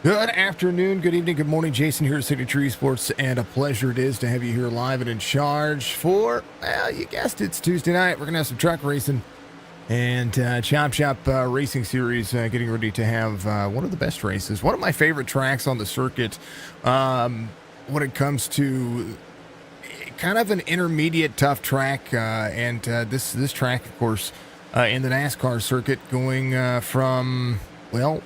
Good afternoon, good evening, good morning. Jason here at Signature Esports, and a pleasure it is to have you here live and in charge for, well, you guessed it, it's Tuesday night. We're going to have some truck racing and Chop Shop Racing Series getting ready to have one of the best races. One of my favorite tracks on the circuit when it comes to kind of an intermediate tough track. And this track, of course, in the NASCAR circuit going from, well,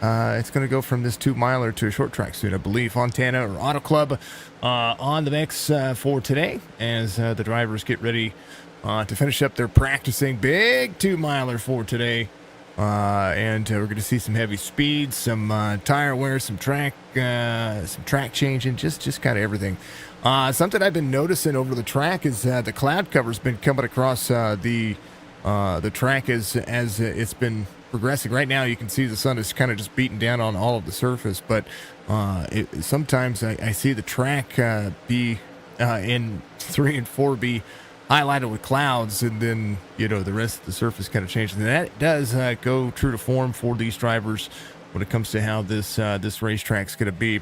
it's going to go from this 2-miler to a short track soon, I believe. Fontana or Autclub on the mix for today as the drivers get ready to finish up their practicing big 2-miler for today. And we're going to see some heavy speed, some tire wear, some track changing, just kind of everything. Something I've been noticing over the track is the cloud cover's been coming across the track as it's been progressing. Right now you can see the sun is kind of just beating down on all of the surface, but sometimes I see the track be in 3 and 4 be highlighted with clouds, and then the rest of the surface kind of changes, and that does go true to form for these drivers when it comes to how this racetrack's going to be.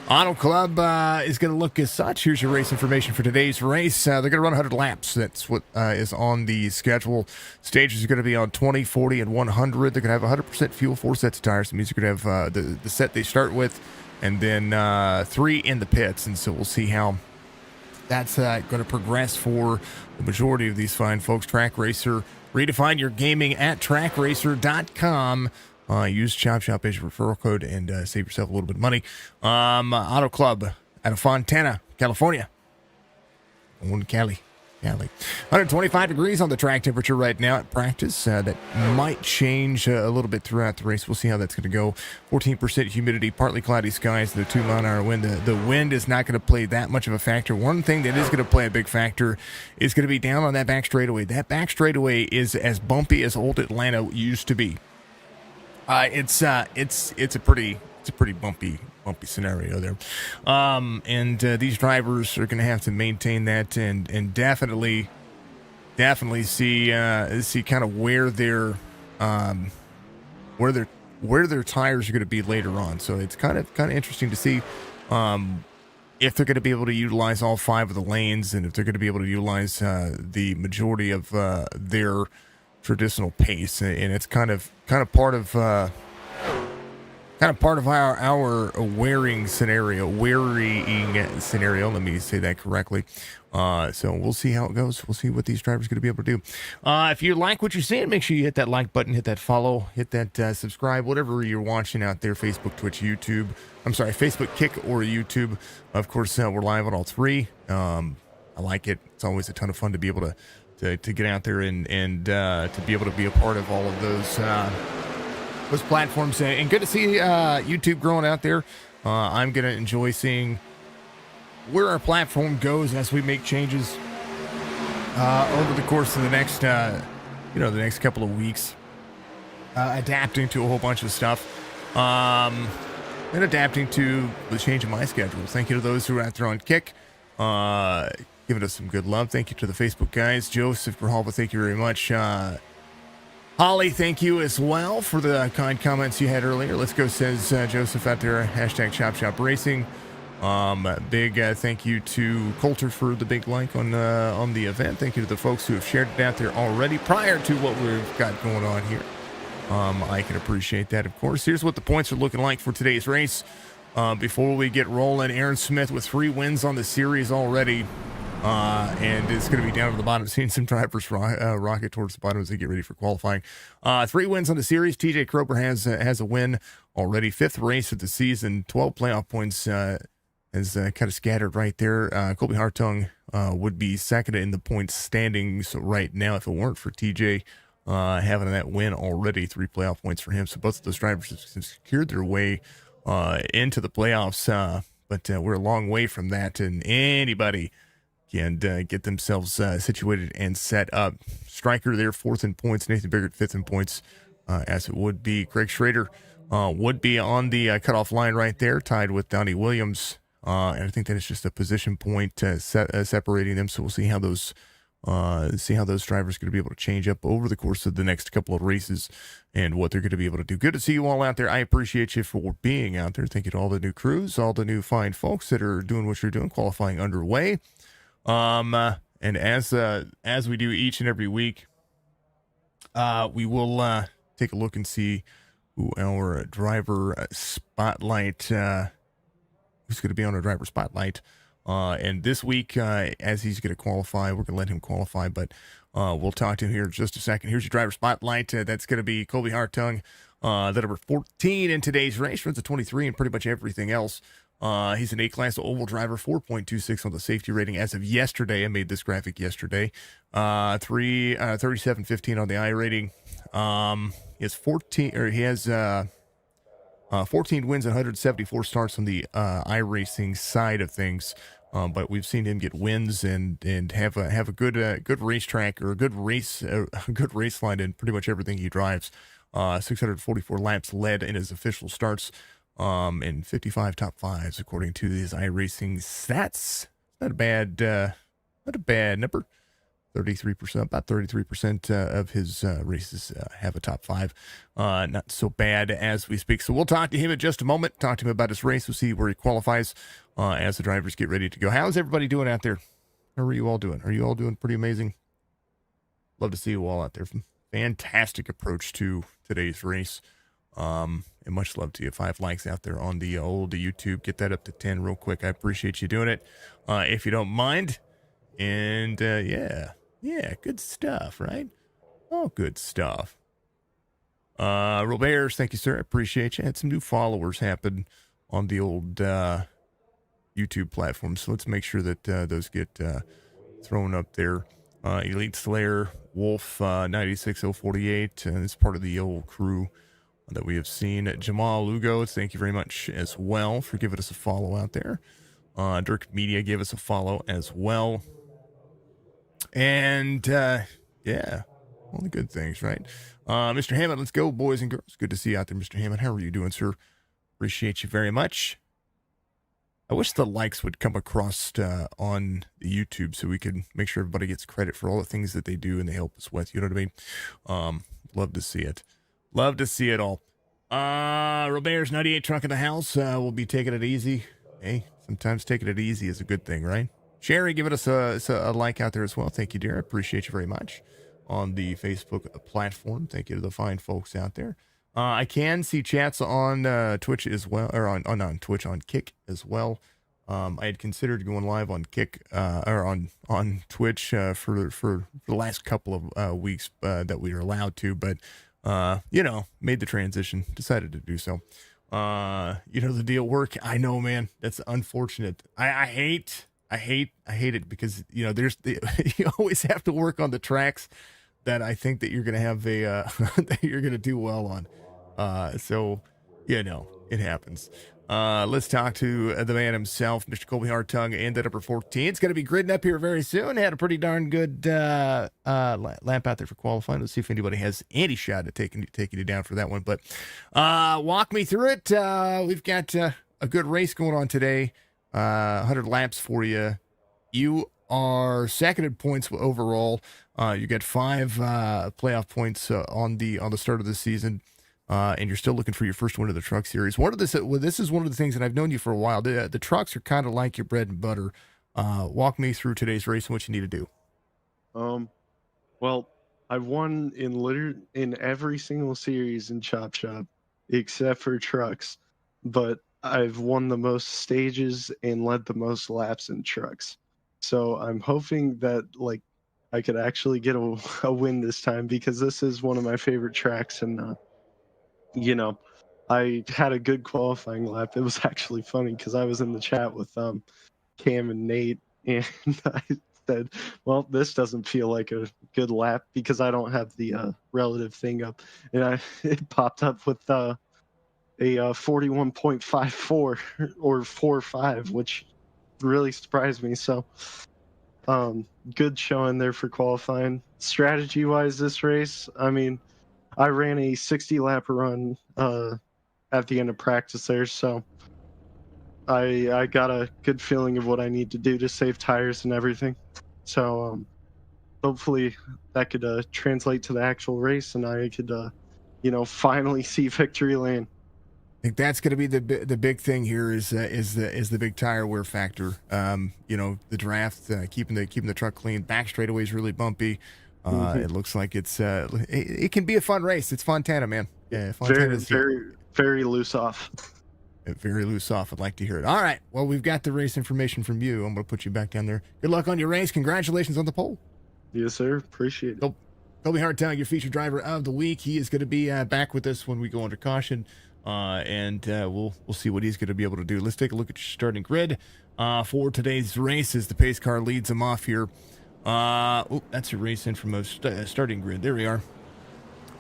Autclub is going to look as such. Here's your race information for today's race. They're going to run 100 laps. That's what is on the schedule. Stages are going to be on 20, 40, and 100. They're going to have 100% fuel, 4 sets of tires. That means you're going to have the set they start with, and then 3 in the pits. And so we'll see how that's going to progress for the majority of these fine folks. Track Racer, redefine your gaming at trackracer.com. Use Chop Shop as your referral code and save yourself a little bit of money. Autclub out of Fontana, California. On Cali. 125 degrees on the track temperature right now at practice. That might change a little bit throughout the race. We'll see how that's going to go. 14% humidity, partly cloudy skies, the 2-mile-an-hour wind. The wind is not going to play that much of a factor. One thing that is going to play a big factor is going to be down on that back straightaway. That back straightaway is as bumpy as old Atlanta used to be. It's a pretty bumpy scenario there, and these drivers are going to have to maintain that and definitely see kind of where their tires are going to be later on. So it's kind of interesting to see if they're going to be able to utilize all 5 of the lanes, and if they're going to be able to utilize the majority of their traditional pace. And it's kind of part of our wearying scenario. Let me say that correctly. So we'll see how it goes. We'll see what these drivers are going to be able to do. If you like what you're seeing, make sure you hit that like button, hit that follow, hit that subscribe, whatever you're watching out there, Facebook, Twitch, YouTube. I'm sorry, Facebook, Kick, or YouTube. Of course, we're live on all 3. I like it. It's always a ton of fun to be able to get out there and to be able to be a part of all of those platforms. And good to see YouTube growing out there. I'm going to enjoy seeing where our platform goes as we make changes over the course of the next couple of weeks. Adapting to a whole bunch of stuff. And adapting to the change in my schedule. Thank you to those who are out there on Kick. Giving us some good love. Thank you to the Facebook guys. Joseph Grahalva, thank you very much. Holly, thank you as well for the kind comments you had earlier. Let's go, says Joseph out there. Hashtag Chop Shop Racing. Big thank you to Coulter for the big like on the event. Thank you to the folks who have shared it out there already prior to what we've got going on here. I can appreciate that, of course. Here's what the points are looking like for today's race. Before we get rolling, Aaron Smith with 3 wins on the series already. And it's going to be down to the bottom. Seeing some drivers rocket towards the bottom as they get ready for qualifying. 3 wins on the series. TJ Krober has a win already. 5th race of the season. 12 playoff points is kind of scattered right there. Colby Hartung would be second in the points standings right now if it weren't for TJ having that win already. 3 playoff points for him. So both of those drivers have secured their way into the playoffs. But we're a long way from that, and anybody can get themselves situated and set up. Stryker there, 4th in points. Nathan Biggert, 5th in points, as it would be. Craig Schrader would be on the cutoff line right there, tied with Donnie Williams. And I think that is just a position point separating them. So we'll see how those See how those drivers are going to be able to change up over the course of the next couple of races and what they're going to be able to do. Good to see you all out there. I appreciate you for being out there. Thank you to all the new crews, all the new fine folks that are doing what you're doing, qualifying underway. And as we do each and every week, we will take a look and see who our driver spotlight, who's going to be on our driver spotlight. And this week, as he's going to qualify, we're going to let him qualify, but we'll talk to him here in just a second. Here's your driver spotlight. That's going to be Colby Hartung, the number 14 in today's race, runs a 23 and pretty much everything else. He's an A-class oval driver, 4.26 on the safety rating as of yesterday. I made this graphic yesterday. 37.15 on the I rating. He has 14 wins and 174 starts on the Iracing side of things. But we've seen him get wins and have a good racetrack or a good race line in pretty much everything he drives. 644 laps led in his official starts. And 55 top fives according to his iRacing stats. Not a bad number. 33%, about 33% of his races have a top five. Not so bad as we speak. So we'll talk to him in just a moment. Talk to him about his race. We'll see where he qualifies as the drivers get ready to go. How's everybody doing out there? How are you all doing? Are you all doing pretty amazing? Love to see you all out there. Fantastic approach to today's race. And much love to you. 5 likes out there on the old YouTube. Get that up to 10 real quick. I appreciate you doing it. If you don't mind. And yeah, good stuff, right? Oh, good stuff. Roberts, thank you, sir. I appreciate you. Had some new followers happen on the old YouTube platform. So let's make sure that those get thrown up there. Elite Slayer, Wolf 96048 is part of the old crew that we have seen. Jamal Lugo, thank you very much as well for giving us a follow out there. Dirk Media gave us a follow as well. And yeah, all the good things, right? Mr. Hammond, let's go, boys and girls. Good to see you out there, Mr. Hammond. How are you doing, sir? Appreciate you very much. I wish the likes would come across on the YouTube so we could make sure everybody gets credit for all the things that they do and they help us with. You know what I mean? Love to see it. Love to see it all. Robert's 98 truck in the house. We'll be taking it easy. Hey, sometimes taking it easy is a good thing, right? Sherry, giving us a like out there as well. Thank you, dear. I appreciate you very much on the Facebook platform. Thank you to the fine folks out there. I can see chats on Twitch as well, or on Twitch, on Kick as well. I had considered going live on Kick or on Twitch for the last couple of weeks that we were allowed to, but made the transition, decided to do so. The deal work. I know, man. That's unfortunate. I hate it because you always have to work on the tracks that I think that you're gonna have that you're gonna do well on. So it happens. Let's talk to the man himself, Mr. Colby Hartung, and the number 14. It's going to be gridding up here very soon. Had a pretty darn good lap out there for qualifying. Let's see if anybody has any shot at taking you down for that one. But walk me through it. We've got a good race going on today. 100 laps for you. You are second in points overall. You got 5 playoff points on the start of the season. And you're still looking for your first win of the Truck Series. This is one of the things that I've known you for a while. The trucks are kind of like your bread and butter. Walk me through today's race and what you need to do. Well, I've won in every single series in Chop Shop except for trucks, but I've won the most stages and led the most laps in trucks. So I'm hoping that I could actually get a win this time, because this is one of my favorite tracks, and I had a good qualifying lap. It was actually funny because I was in the chat with Cam and Nate, and I said, well, this doesn't feel like a good lap because I don't have the relative thing up. And it popped up with a 41.54 or 45, which really surprised me. So good showing there for qualifying. Strategy-wise, this race, I mean, I ran a 60-lap run at the end of practice there, so I got a good feeling of what I need to do to save tires and everything. So hopefully that could translate to the actual race, and I could, finally see victory lane. I think that's going to be the big thing here is the big tire wear factor. The draft, keeping the truck clean. Back straightaway is really bumpy. It looks like it can be a fun race. It's Fontana, man. Yeah, Fontana very loose off. Very loose off. I'd like to hear it. All right. Well, we've got the race information from you. I'm going to put you back down there. Good luck on your race. Congratulations on the pole. Yes, sir. Appreciate it. Colby Hartung, your featured driver of the week. He is going to be back with us when we go under caution, and we'll see what he's going to be able to do. Let's take a look at your starting grid for today's race as the pace car leads him off here. That's a race info starting grid. There we are.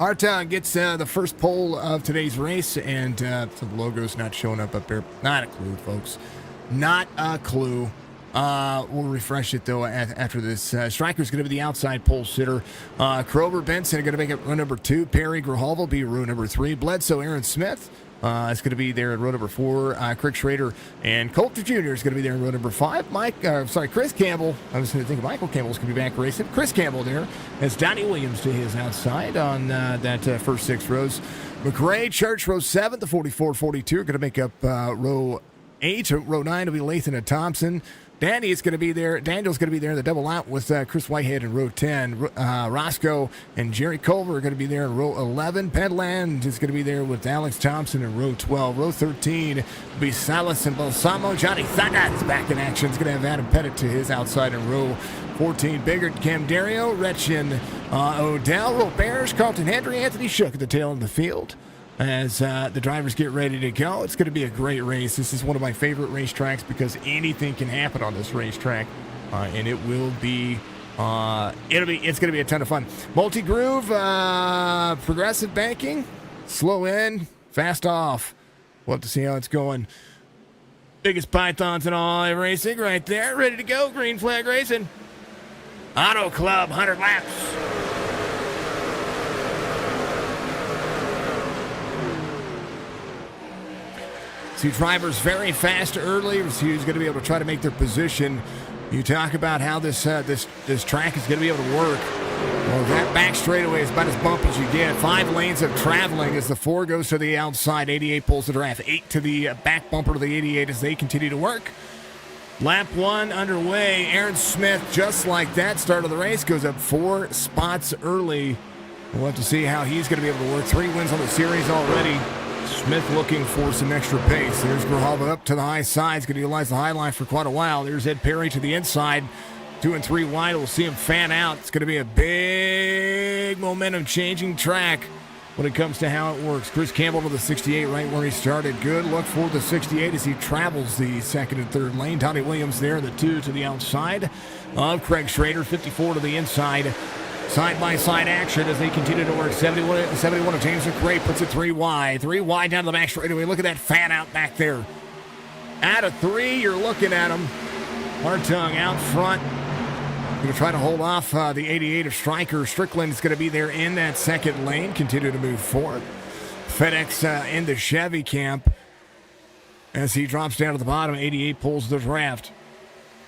Hartung gets the first pole of today's race, and the logo's not showing up there. Not a clue, folks. Not a clue. We'll refresh it, though, after this. Stryker's going to be the outside pole sitter. Krober Benson are going to make it row number 2. Perry Grijalva will be row number 3. Bledsoe Aaron Smith is going to be there in row number 4. Craig Schrader and Coulter Jr. is going to be there in row number 5. Chris Campbell. I was going to think Michael Campbell's going to be back racing. Chris Campbell there as Donnie Williams to his outside on that first 6 rows. McRae, Church, row 7. The 44-42 are going to make up row 8. Row 9 will be Lathan and Thompson. Daniel's going to be there in the double out with Chris Whitehead in row 10. Roscoe and Jerry Culver are going to be there in row 11. Pedland is going to be there with Alex Thompson in row 12. Row 13 will be Salas and Balsamo. Johnny Thunder's back in action. He's going to have Adam Pettit to his outside in row 14. Biggert, Cam Dario, Retchin, Odell, Roberge, Carlton Hendry, Anthony Shook at the tail of the field. As the drivers get ready to go, it's going to be a great race. This is one of my favorite racetracks because anything can happen on this racetrack, and it will be. It's going to be a ton of fun. Multi-groove, progressive banking, slow in, fast off. We'll have to see how it's going. Biggest pythons in all racing, right there, ready to go. Green flag racing. Autclub, 100 laps. See drivers very fast early. See who's going to be able to try to make their position. You talk about how this track is going to be able to work. Well, that back straightaway is about as bumpy as you get. 5 lanes of traveling as the 4 goes to the outside. 88 pulls the draft. 8 to the back bumper to the 88 as they continue to work. Lap 1 underway. Aaron Smith, just like that, start of the race, goes up 4 spots early. We'll have to see how he's going to be able to work. 3 wins on the series already. Smith looking for some extra pace. There's Grijalva up to the high side. He's going to utilize the high line for quite a while. There's Ed Perry to the inside. 2 and 3 wide. We'll see him fan out. It's going to be a big momentum-changing track when it comes to how it works. Chris Campbell to the 68 right where he started. Good look for the 68 as he travels the 2nd and 3rd lane. Donnie Williams there, the 2 to the outside of Craig Schrader. 54 to the inside. Side-by-side action as they continue to work. 71 of James McRae puts it 3 wide. 3 wide down to the back straightaway. Look at that fan out back there. Out of 3, you're looking at him. Hartung out front. Going to try to hold off the 88 of Stryker. Strickland is going to be there in that 2nd lane. Continue to move forward. FedEx in the Chevy camp as he drops down to the bottom. 88 pulls the draft.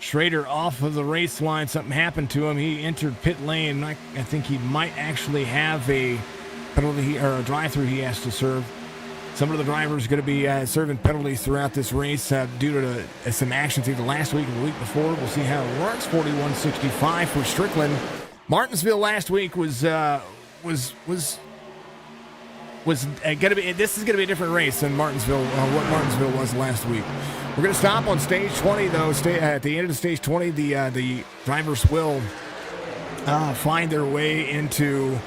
Schrader off of the race line. Something happened to him. He entered pit lane. I think he might actually have a penalty or a drive-through he has to serve. Some of the drivers are going to be serving penalties throughout this race due to some actions either last week or the week before. We'll see how it works. 41.65 for Strickland. Martinsville last week was going to be. This is going to be a different race than Martinsville. What Martinsville was last week. We're going to stop on stage 20 though. At the end of stage 20, the drivers will find their way into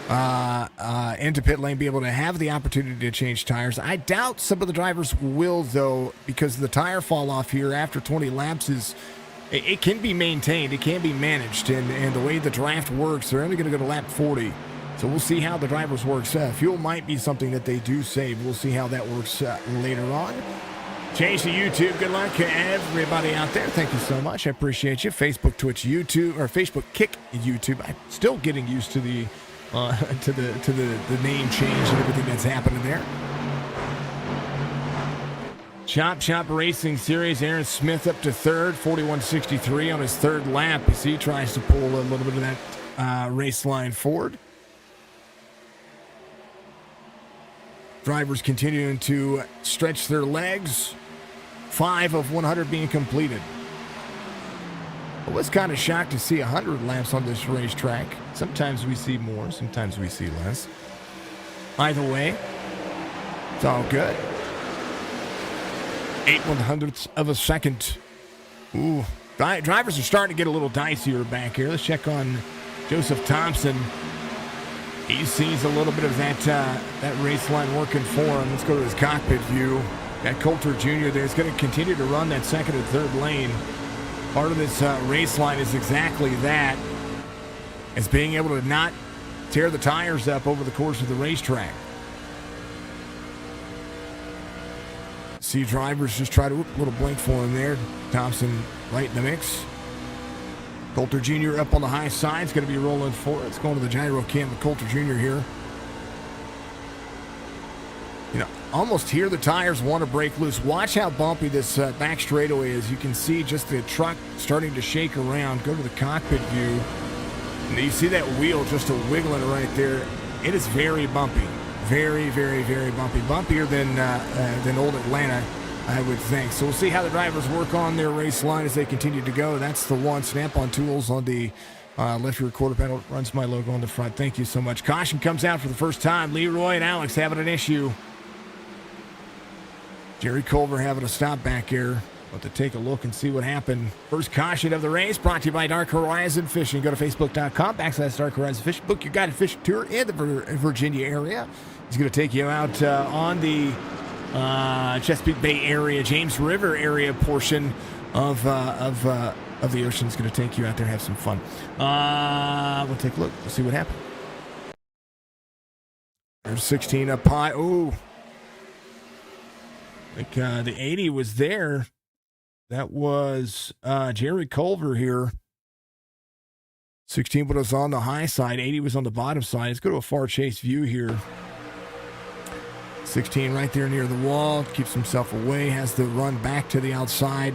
pit lane, be able to have the opportunity to change tires. I doubt some of the drivers will though, because the tire fall off here after 20 laps it can be maintained, it can be managed, and the way the draft works, they're only going to go to lap 40. So we'll see how the drivers work. Fuel might be something that they do save. We'll see how that works later on. Change to YouTube. Good luck to everybody out there. Thank you so much. I appreciate you. Facebook, Twitch, YouTube, or Facebook, Kick, YouTube. I'm still getting used to the name change and everything that's happening there. Chop Chop Racing Series, Aaron Smith up to third, 41.63 on his third lap as he tries to pull a little bit of that race line forward. Drivers continuing to stretch their legs. 5 of 100 being completed. I was kind of shocked to see 100 laps on this racetrack. Sometimes we see more, sometimes we see less. Either way, it's all good. 8/100ths of a second. Ooh, drivers are starting to get a little dicier back here. Let's check on Joseph Thompson. He sees a little bit of that race line working for him. Let's go to his cockpit view. Got Coulter Jr. there. He's going to continue to run that second and third lane. Part of this race line is exactly that. It's being able to not tear the tires up over the course of the racetrack. See drivers just try to, little blink for him there. Thompson right in the mix. Coulter Jr. up on the high side. It's going to be rolling forward. It's going to the gyro cam with Coulter Jr. here. You know, almost hear the tires want to break loose. Watch how bumpy this back straightaway is. You can see just the truck starting to shake around. Go to the cockpit view. And you see that wheel just wiggling right there. It is very bumpy. Very, very, very bumpy. Bumpier than old Atlanta, I would think. So we'll see how the drivers work on their race line as they continue to go. That's the one. Snap-on tools on the left rear quarter panel. Runs my logo on the front. Thank you so much. Caution comes out for the first time. Leroy and Alex having an issue. Jerry Culver having a stop back here. But to take a look and see what happened. First caution of the race brought to you by Dark Horizon Fishing. Go to facebook.com/Dark Horizon Fishing. Book your guided fishing tour in the Virginia area. He's going to take you out on the Chesapeake Bay area, James River area portion of the ocean. He's going to take you out there and have some fun. We'll take a look. We'll see what happened. There's 16 up high. Ooh. Like the 80 was there. That was Jerry Culver here. 16 was on the high side. 80 was on the bottom side. Let's go to a far chase view here. 16 right there near the wall. Keeps himself away. Has the run back to the outside.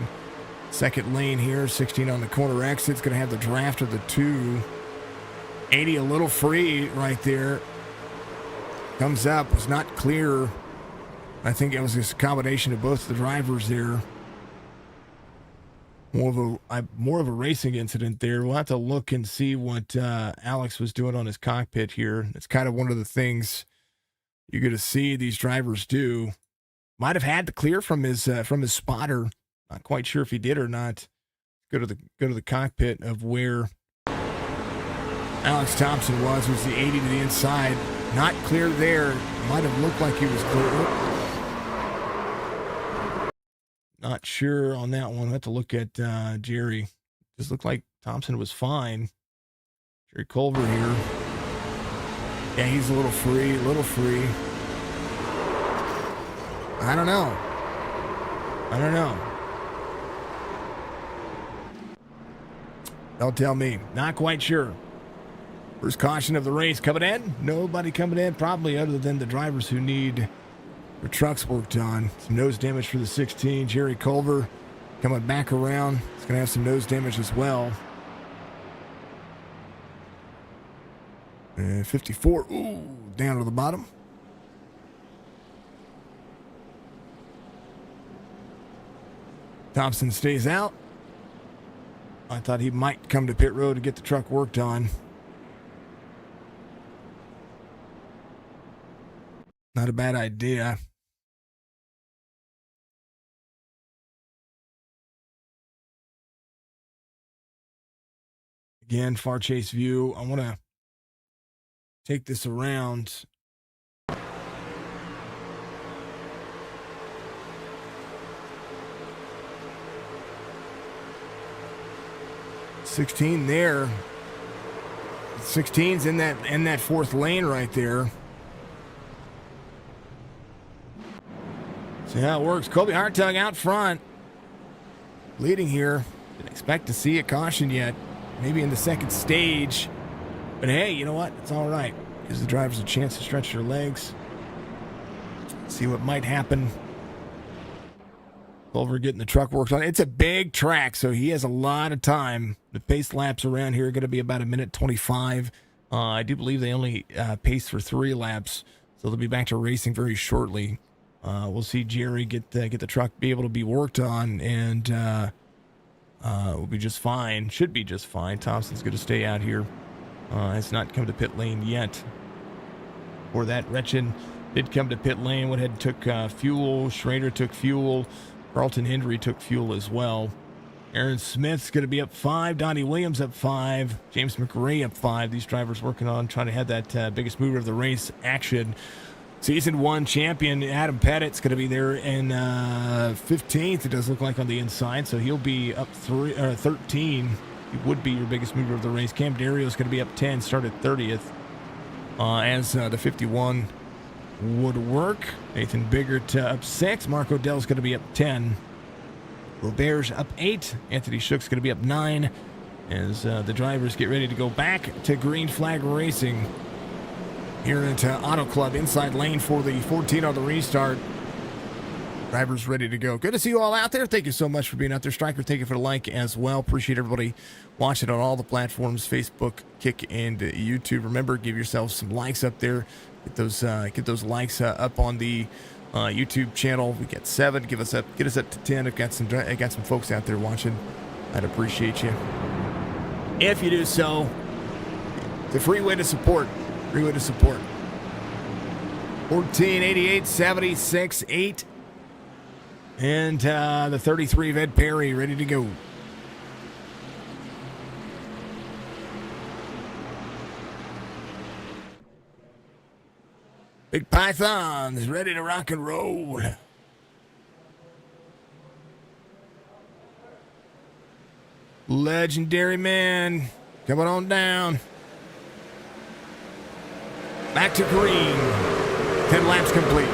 Second lane here. 16 on the corner exit. It's going to have the draft of the 2. 80 a little free right there. Comes up. Was not clear. I think it was a combination of both the drivers there. More of a racing incident there. We'll have to look and see what Alex was doing on his cockpit here. It's kind of one of the things you're going to see these drivers do. Might have had to clear from his spotter. Not quite sure if he did or not. Go to the cockpit of where Alex Thompson was the 80 to the inside. Not clear there. Might have looked like he was clear. Not sure on that one. I'll have to look at Jerry. Just looked like Thompson was fine. Jerry Culver here. Yeah, he's a little free. I don't know. Don't tell me. Not quite sure. First caution of the race coming in. Nobody coming in, probably other than the drivers who need their trucks worked on. Some nose damage for the 16. Jerry Culver coming back around. He's going to have some nose damage as well. 54. Ooh, down to the bottom. Thompson stays out. I thought he might come to pit road to get the truck worked on. Not a bad idea. Again, far chase view. I want to take this around. $16 there. 16's in that fourth lane right there. See how it works. Colby Hartung out front. Leading here. Didn't expect to see a caution yet. Maybe in the second stage. But hey, you know what? It's all right. Gives the drivers a chance to stretch their legs. See what might happen. Culver getting the truck worked on. It's a big track, so he has a lot of time. The pace laps around here are going to be about 1:25. I do believe they only pace for 3 laps, so they'll be back to racing very shortly. We'll see Jerry get the truck be able to be worked on, and we'll be just fine. Should be just fine. Thompson's going to stay out here. Has not come to pit lane yet. For that, Retchin did come to pit lane. Went ahead and took fuel. Schrader took fuel. Carlton Hendry took fuel as well. Aaron Smith's going to be up 5. Donnie Williams up 5. James McRae up 5. These drivers working on trying to have that biggest mover of the race action. Season 1 champion Adam Pettit's going to be there in 15th, it does look like, on the inside. So he'll be up 13. He would be your biggest mover of the race. Cam Dario's going to be up 10, started 30th. As the 51 would work. Nathan Biggert up 6. Mark Odell's going to be up 10. Robert's up 8. Anthony Shook's going to be up 9. As the drivers get ready to go back to Green Flag Racing here at Autclub, inside lane for the 14 on the restart. Drivers ready to go. Good to see you all out there. Thank you so much for being out there. Striker, thank you for the like as well. Appreciate everybody watching on all the platforms, Facebook, Kick, and YouTube. Remember, give yourself some likes up there. Get those likes up on the YouTube channel. We got 7. Get us up to 10. I got some folks out there watching. I'd appreciate you if you do so. It's a free way to support. 1488 76 8. And the 33 of Ed Perry ready to go. Big Python is ready to rock and roll. Legendary man coming on down. Back to green. 10 laps complete.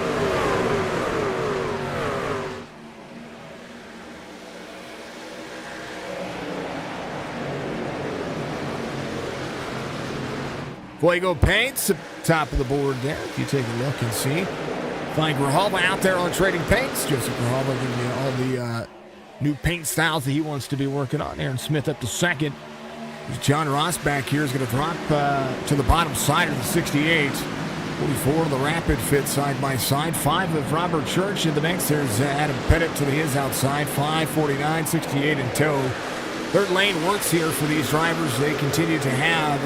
Fuego Paints, top of the board there. If you take a look and see. Find Grijalva out there on Trading Paints. Joseph Grijalva giving you all the new paint styles that he wants to be working on. Aaron Smith up to 2nd. John Ross back here is going to drop to the bottom side of the 68. 44 of the Rapid fit side by side. 5 of Robert Church in the mix. There's Adam Pettit to his outside. 549, 68 in tow. Third lane works here for these drivers. They continue to have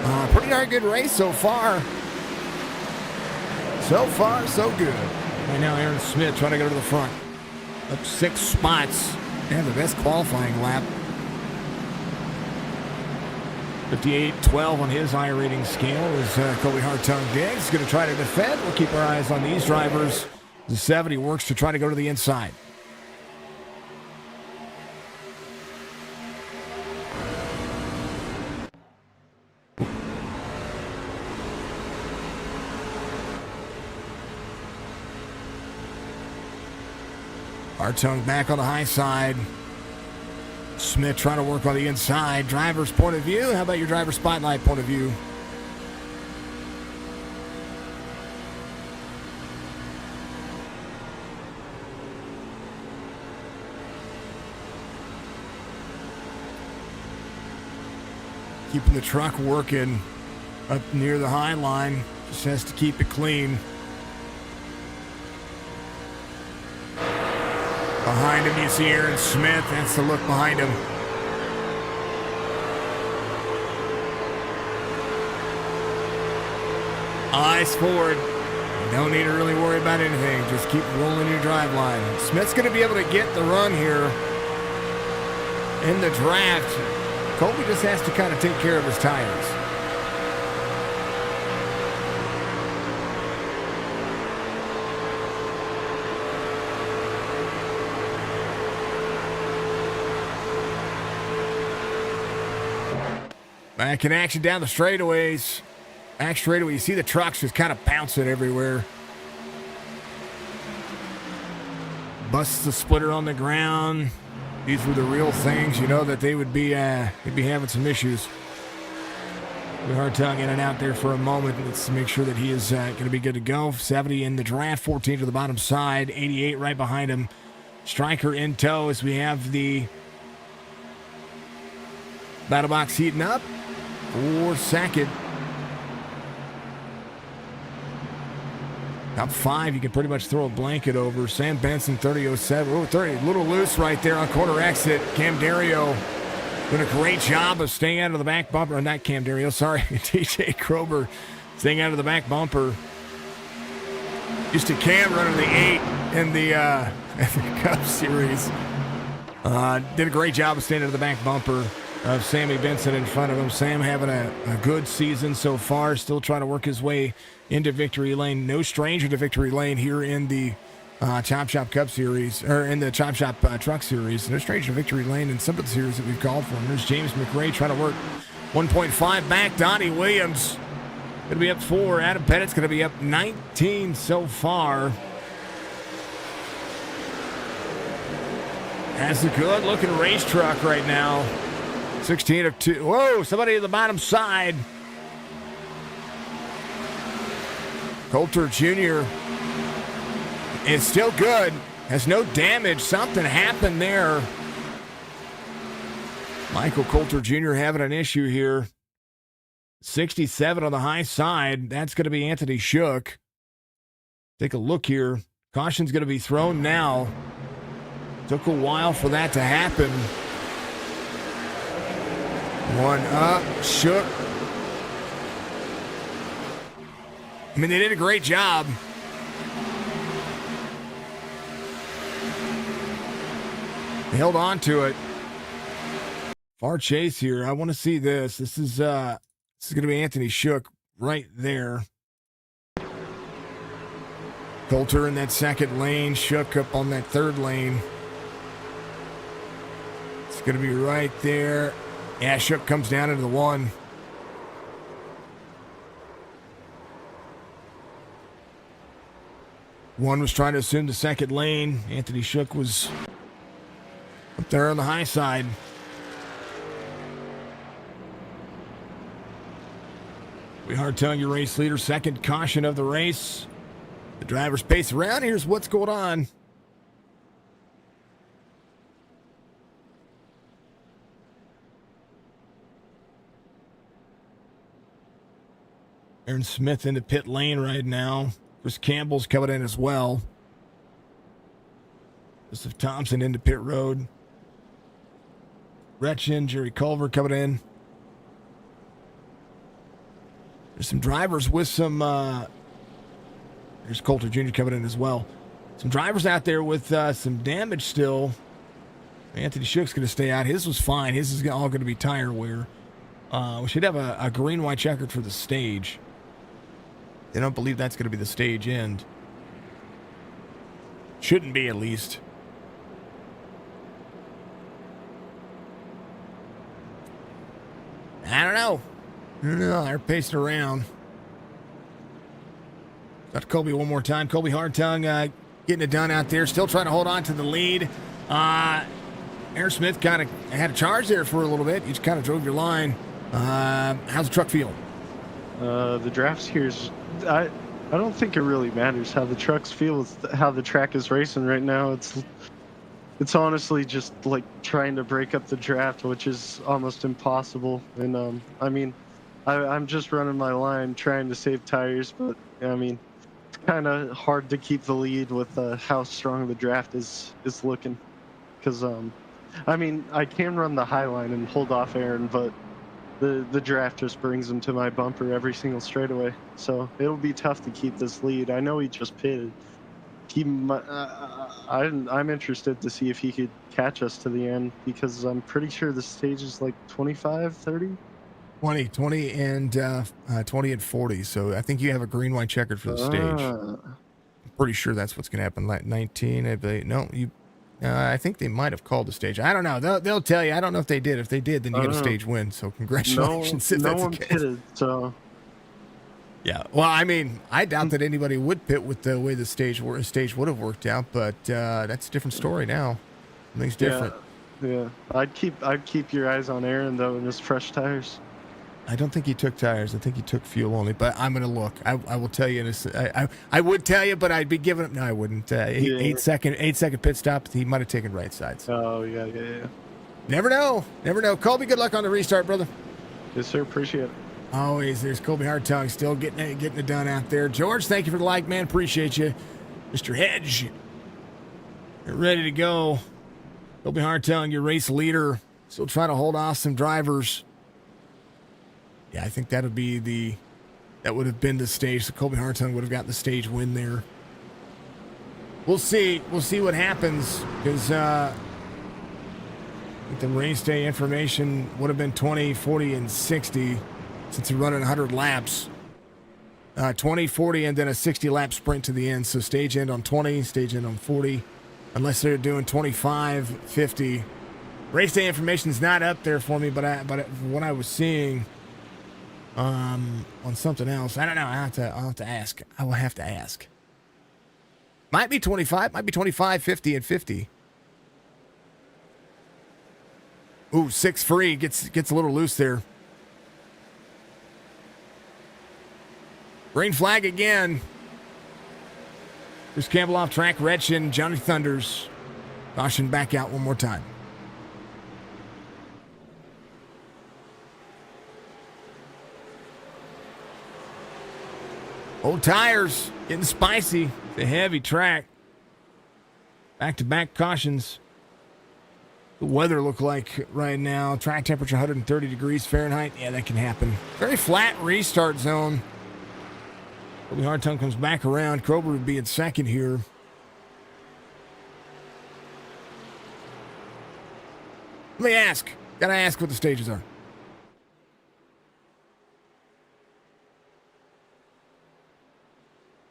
a pretty darn good race so far. So far, so good. Right now, Aaron Smith trying to go to the front. Up 6 spots. And the best qualifying lap. 58-12 on his I-rating scale is Colby Hartung Diggs. Going to try to defend. We'll keep our eyes on these drivers. The 70 works to try to go to the inside. Hartung back on the high side. Smith trying to work on the inside. Driver's point of view. How about your driver spotlight point of view? Keeping the truck working up near the high line. Just has to keep it clean. Behind him, you see Aaron Smith. That's the look behind him. Eyes forward. You don't need to really worry about anything. Just keep rolling your drive line. Smith's going to be able to get the run here in the draft. Colby just has to kind of take care of his tires. Back in action down the straightaways. Back straightaway, you see the trucks just kind of bouncing everywhere. Busts the splitter on the ground. These were the real things, you know, that they would be they'd be having some issues. Hartung in and out there for a moment. Let's make sure that he is going to be good to go. 70 in the draft, 14 to the bottom side, 88 right behind him. Striker in tow as we have the battle box heating up for second. Top 5, you can pretty much throw a blanket over. Sam Benson, 30.07. Oh, 30, a little loose right there on corner exit. Cam Dario doing a great job of staying out of the back bumper. Not Cam Dario, sorry. TJ Krober staying out of the back bumper. Just a Cam running the 8 in the Cup Series. Did a great job of staying out of the back bumper of Sammy Benson in front of him. Sam having a good season so far, still trying to work his way into victory lane. No stranger to victory lane here in the Chop Shop Cup Series, or in the Chop Shop Truck Series. No stranger to victory lane in some of the series that we've called for. And there's James McRae trying to work 1.5 back. Donnie Williams going to be up 4. Adam Pettit's going to be up 19 so far. That's a good-looking race truck right now. 16 of 2. Whoa, somebody at the bottom side. Coulter Jr. is still good. Has no damage. Something happened there. Michael Coulter Jr. having an issue here. 67 on the high side. That's going to be Anthony Shook. Take a look here. Caution's going to be thrown now. Took a while for that to happen. One up, Shook. I mean, they did a great job. They held on to it. Far chase here. I want to see this. This is going to be Anthony Shook right there. Coulter in that second lane. Shook up on that third lane. It's going to be right there. Yeah, Shook comes down into the 1. One was trying to assume the second lane. Anthony Shook was up there on the high side. Hartung, your race leader, second caution of the race. The driver's pace around. Here's what's going on. Aaron Smith into pit lane right now. Chris Campbell's coming in as well. Joseph Thompson into pit road. Retchin, Jerry Culver coming in. There's some drivers with some... there's Coulter Jr. coming in as well. Some drivers out there with some damage still. Anthony Shook's going to stay out. His was fine. His is all going to be tire wear. We should have a green-white checkered for the stage. They don't believe that's going to be the stage end. Shouldn't be, at least. I don't know. They're pacing around. Got Colby one more time. Colby Hartung getting it done out there. Still trying to hold on to the lead. Aaron Smith kind of had a charge there for a little bit. You just kind of drove your line. How's the truck feel? The drafts here's... I don't think it really matters how the trucks feel. It's how the track is racing right now. It's honestly just like trying to break up the draft, which is almost impossible. And I mean, I'm just running my line, trying to save tires. But I mean, it's kind of hard to keep the lead with how strong the draft is looking. Because I mean, I can run the high line and hold off Aaron, but the draft just brings him to my bumper every single straightaway. So it'll be tough to keep this lead. I know he just pitted. I'm interested to see if he could catch us to the end, because I'm pretty sure the stage is like 25, 30? 20 and 40. So I think you have a green-white checkered for the stage. I'm pretty sure that's what's going to happen. Like 19, I believe. No, I think they might have called the stage. I don't know. They'll tell you. I don't know if they did. If they did, then you get a stage win. So congratulations. No one pitted, so... Yeah, well, I mean, I doubt that anybody would pit with the way the stage would have worked out, but that's a different story now. Something's different. Yeah. I'd keep your eyes on Aaron though, and his fresh tires. I don't think he took tires. I think he took fuel only. But I'm gonna look. I will tell you. I would tell you, but I'd be giving him. No, I wouldn't. Yeah. 8 second pit stop. He might have taken right sides. Oh, yeah. Never know. Never know. Colby, good luck on the restart, brother. Yes, sir. Appreciate it. Always. There's Colby Hartung still getting it done out there. George, thank you for the like, man. Appreciate you. Mr. Hedge, you're ready to go. Colby Hartung, your race leader. Still trying to hold off some drivers. Yeah, I think that would have been the stage. So Colby Hartung would have got the stage win there. We'll see. We'll see what happens because the race day information would have been 20, 40, and 60 since you're running 100 laps. 20, 40, and then a 60-lap sprint to the end. So stage end on 20, stage end on 40, unless they're doing 25, 50. Race day information is not up there for me, but what I was seeing on something else, I don't know. I'll have to ask. I will have to ask. Might be 25, might be 25, 50, and 50. Ooh, 6 free gets a little loose there. Green flag again. There's Campbell off track. Retchin, Johnny Thunders. Caution back out one more time. Old tires getting spicy. It's a heavy track. Back-to-back cautions. The weather look like right now. Track temperature 130 degrees Fahrenheit. Yeah, that can happen. Very flat restart zone. Colby Hartung comes back around. Krober would be in second here. Let me ask. Gotta ask what the stages are.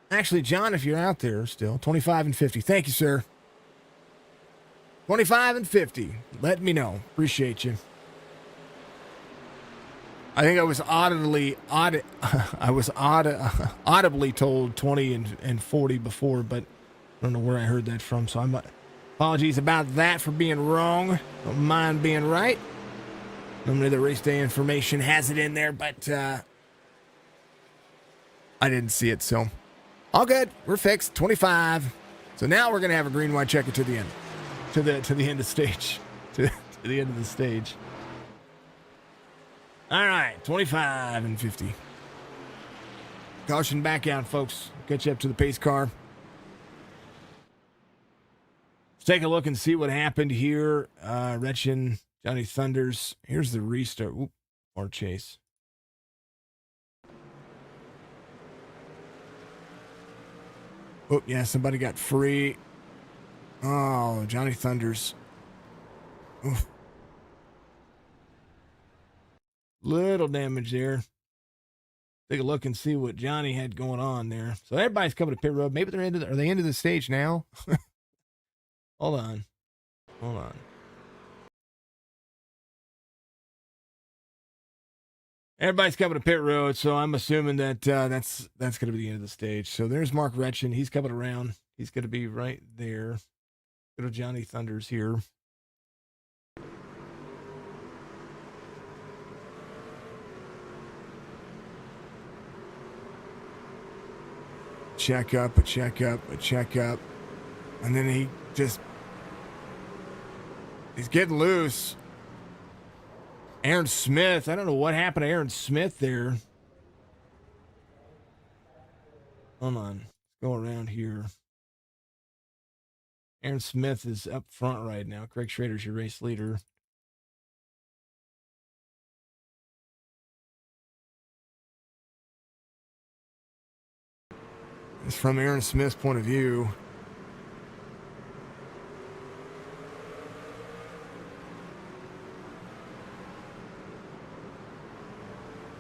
Actually, John, if you're out there still, 25 and 50. Thank you, sir. 25 and 50. Let me know. Appreciate you. I think I was audibly told 20 and 40 before, but I don't know where I heard that from. So apologies about that for being wrong. Don't mind being right. Normally the race day information has it in there, but I didn't see it. So all good. We're fixed. 25. So now we're gonna have a green white checker to the end, to the end of the stage, to the end of the stage. All right, 25 and 50. Caution back out, folks. Get you up to the pace car. Let's take a look and see what happened here. Retchin, Johnny Thunders. Here's the restart. Oop, or chase. Oh, yeah, somebody got free. Oh, Johnny Thunders. Oof. Little damage there. Take a look and see what Johnny had going on there. So everybody's coming to pit road. Maybe are they into the stage now? Hold on. Everybody's coming to pit road, so I'm assuming that that's going to be the end of the stage. So there's Mark Retchin. He's coming around. He's going to be right there. Little Johnny Thunders here. Check up. And then he's getting loose. Aaron Smith. I don't know what happened to Aaron Smith there. Hold on. Let's go around here. Aaron Smith is up front right now. Craig Schrader's your race leader. It's from Aaron Smith's point of view.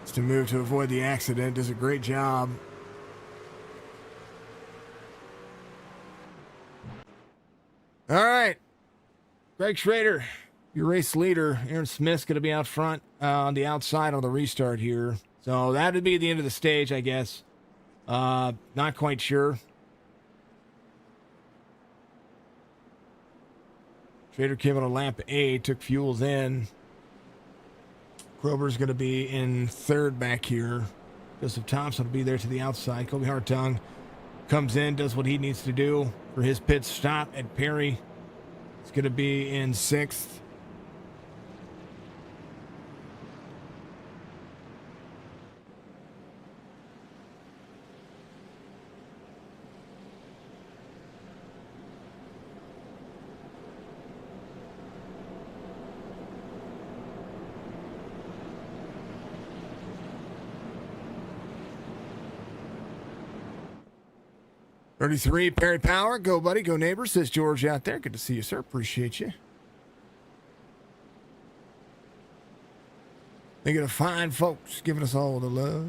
It's to move to avoid the accident. Does a great job. All right. Craig Schrader, your race leader. Aaron Smith's going to be out front on the outside on the restart here. So that would be the end of the stage, I guess. Not quite sure. Schrader came on a lap 8, took fuels in. Grover's going to be in third back here. Joseph Thompson will be there to the outside. Colby Hartung comes in, does what he needs to do for his pit stop. And Perry is going to be in sixth. "33, Perry Power. Go, buddy. Go, neighbor," says George out there. Good to see you, sir. Appreciate you. Thinking of fine folks giving us all the love.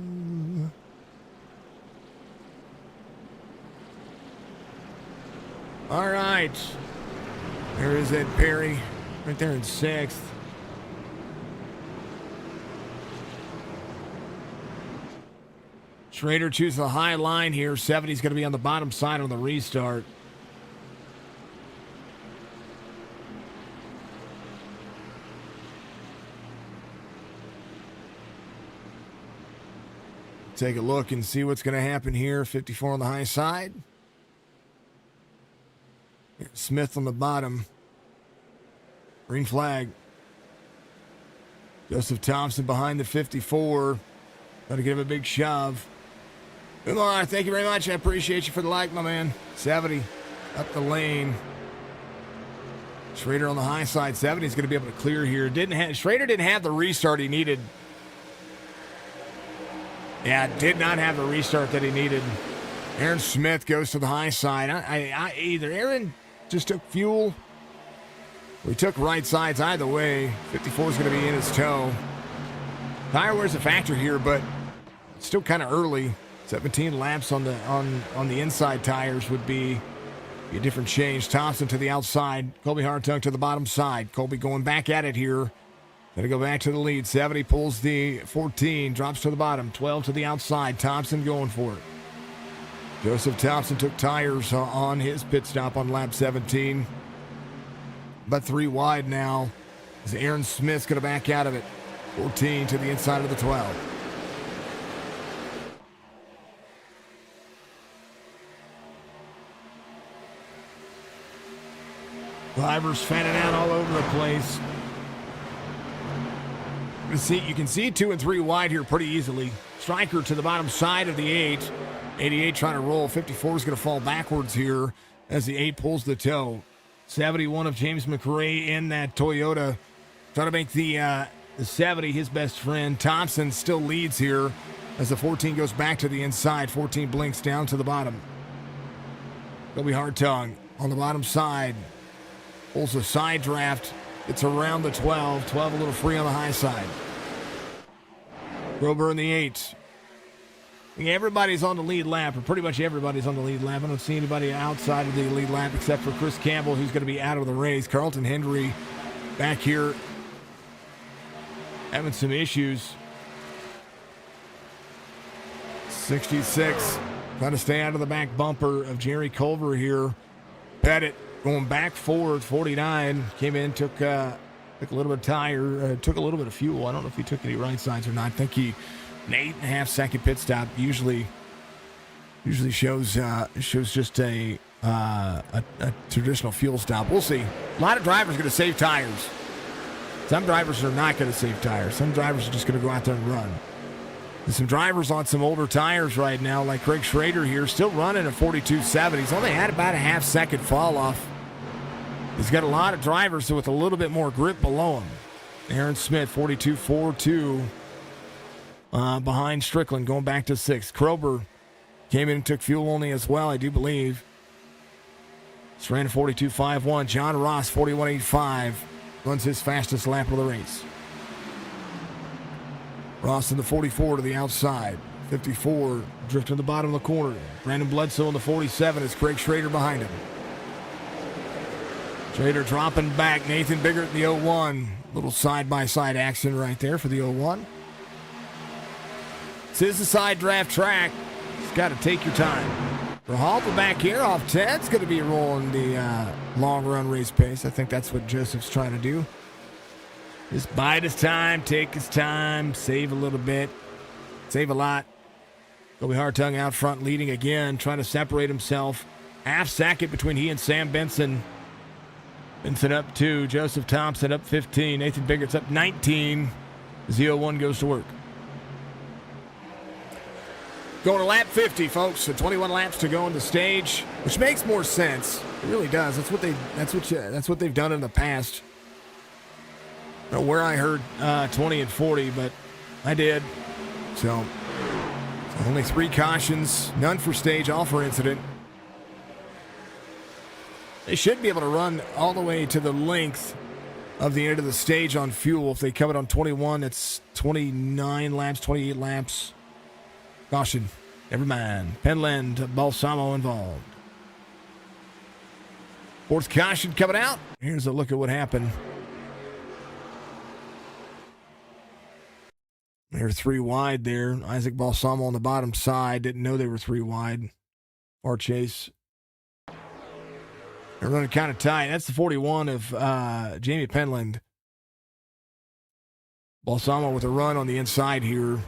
All right. There is Ed Perry right there in sixth. Schrader chooses the high line here. 70's going to be on the bottom side on the restart. Take a look and see what's going to happen here. 54 on the high side. Smith on the bottom. Green flag. Joseph Thompson behind the 54. Got to give him a big shove. Umar, thank you very much. I appreciate you for the like, my man. 70 up the lane. Schrader on the high side. 70's going to be able to clear here. Schrader didn't have the restart he needed. Yeah, did not have the restart that he needed. Aaron Smith goes to the high side. Either Aaron just took fuel or he took right sides. Either way, 54 is going to be in his toe. Tire wear's a factor here, but it's still kind of early. 17 laps on the inside tires would be a different change. Thompson to the outside. Colby Hartung to the bottom side. Colby going back at it here. Got to go back to the lead. 70 pulls the 14, drops to the bottom. 12 to the outside. Thompson going for it. Joseph Thompson took tires on his pit stop on lap 17. But 3 wide now as Aaron Smith's going to back out of it. 14 to the inside of the 12. Drivers fanning out all over the place. You can see 2 and 3 wide here pretty easily. Stryker to the bottom side of the 8. 88 trying to roll. 54 is going to fall backwards here as the 8 pulls the toe. 71 of James McRae in that Toyota. Trying to make the 70 his best friend. Thompson still leads here as the 14 goes back to the inside. 14 blinks down to the bottom. Colby Hartung on the bottom side. Pulls a side draft. It's around the 12. 12 a little free on the high side. Grover in the 8. Everybody's on the lead lap, or pretty much everybody's on the lead lap. I don't see anybody outside of the lead lap except for Chris Campbell, who's going to be out of the race. Carlton Hendry back here having some issues. 66 trying to stay out of the back bumper of Jerry Culver here. Pettit going back forward. 49 came in, took a little bit of tire, took a little bit of fuel. I don't know if he took any right sides or not. I think he an 8.5 second pit stop usually shows just a traditional fuel stop. We'll see. A lot of drivers are going to save tires. Some drivers are not going to save tires. Some drivers are just going to go out there and run. There's some drivers on some older tires right now, like Craig Schrader here, still running at 42.7. He's only had about a half second fall off. He's got a lot of drivers with a little bit more grip below him. Aaron Smith, 42.42, behind Strickland, going back to 6th. Krober came in and took fuel only as well, I do believe. He's ran 42.51. John Ross, 41.85, runs his fastest lap of the race. Ross in the 44 to the outside. 54 drifting to the bottom of the corner. Brandon Bledsoe in the 47 is Craig Schrader behind him. Schrader dropping back. Nathan Biggert in the 01. Little side-by-side action right there for the 01. This is the side draft track. It's got to take your time. Rahalpa back here off 10. It's going to be rolling the long run race pace. I think that's what Joseph's trying to do. Just bide his time, take his time, save a little bit, save a lot. Colby Hartung out front leading again, trying to separate himself. Half second between he and Sam Benson. Benson up 2, Joseph Thompson up 15, Nathan Biggert's up 19. Z01 goes to work. Going to lap 50, folks. So 21 laps to go on the stage, which makes more sense. It really does. That's what they've done in the past. I don't know where I heard 20 and 40, but I did. So only 3 cautions, none for stage, all for incident. They should be able to run all the way to the length of the end of the stage on fuel. If they come it on 21, it's 29 laps, 28 laps. Caution. Never mind. Penland, Balsamo involved. 4th caution coming out. Here's a look at what happened. They're 3 wide there. Isaac Balsamo on the bottom side. Didn't know they were 3 wide. Far chase. They're running kind of tight. That's the 41 of Jamie Penland. Balsamo with a run on the inside here.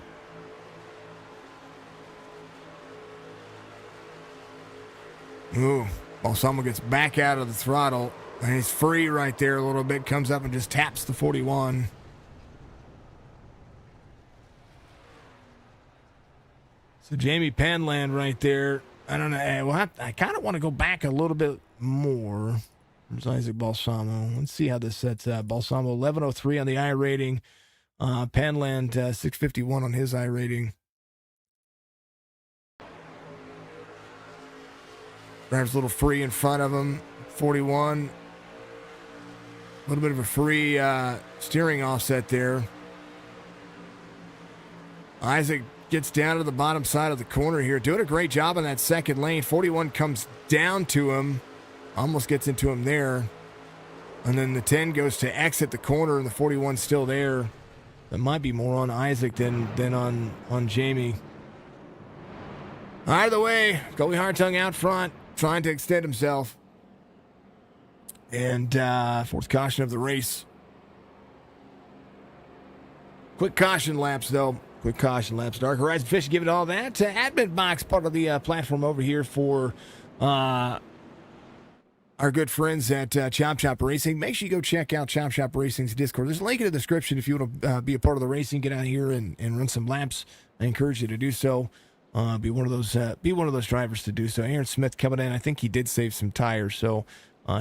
Ooh, Balsamo gets back out of the throttle. And he's free right there a little bit. Comes up and just taps the 41. So Jamie Penland right there. I don't know. Well, I kind of want to go back a little bit more. There's Isaac Balsamo. Let's see how this sets up. Balsamo 1103 on the I rating. Penland 651 on his I rating. Drives a little free in front of him. 41. A little bit of a free steering offset there. Isaac gets down to the bottom side of the corner here. Doing a great job on that second lane. 41 comes down to him. Almost gets into him there. And then the 10 goes to exit the corner, and the 41's still there. That might be more on Isaac than on Jamie. Either way, Colby Hartung out front, trying to extend himself. And 4th caution of the race. Quick caution laps, though. Quick caution laps. Dark Horizon Fish giving all that. Admin box, part of the platform over here for our good friends at Chop Chop Racing. Make sure you go check out Chop Chop Racing's Discord. There's a link in the description if you want to be a part of the racing, get out here and run some laps. I encourage you to do so. Be one of those drivers to do so. Aaron Smith coming in. I think he did save some tires, so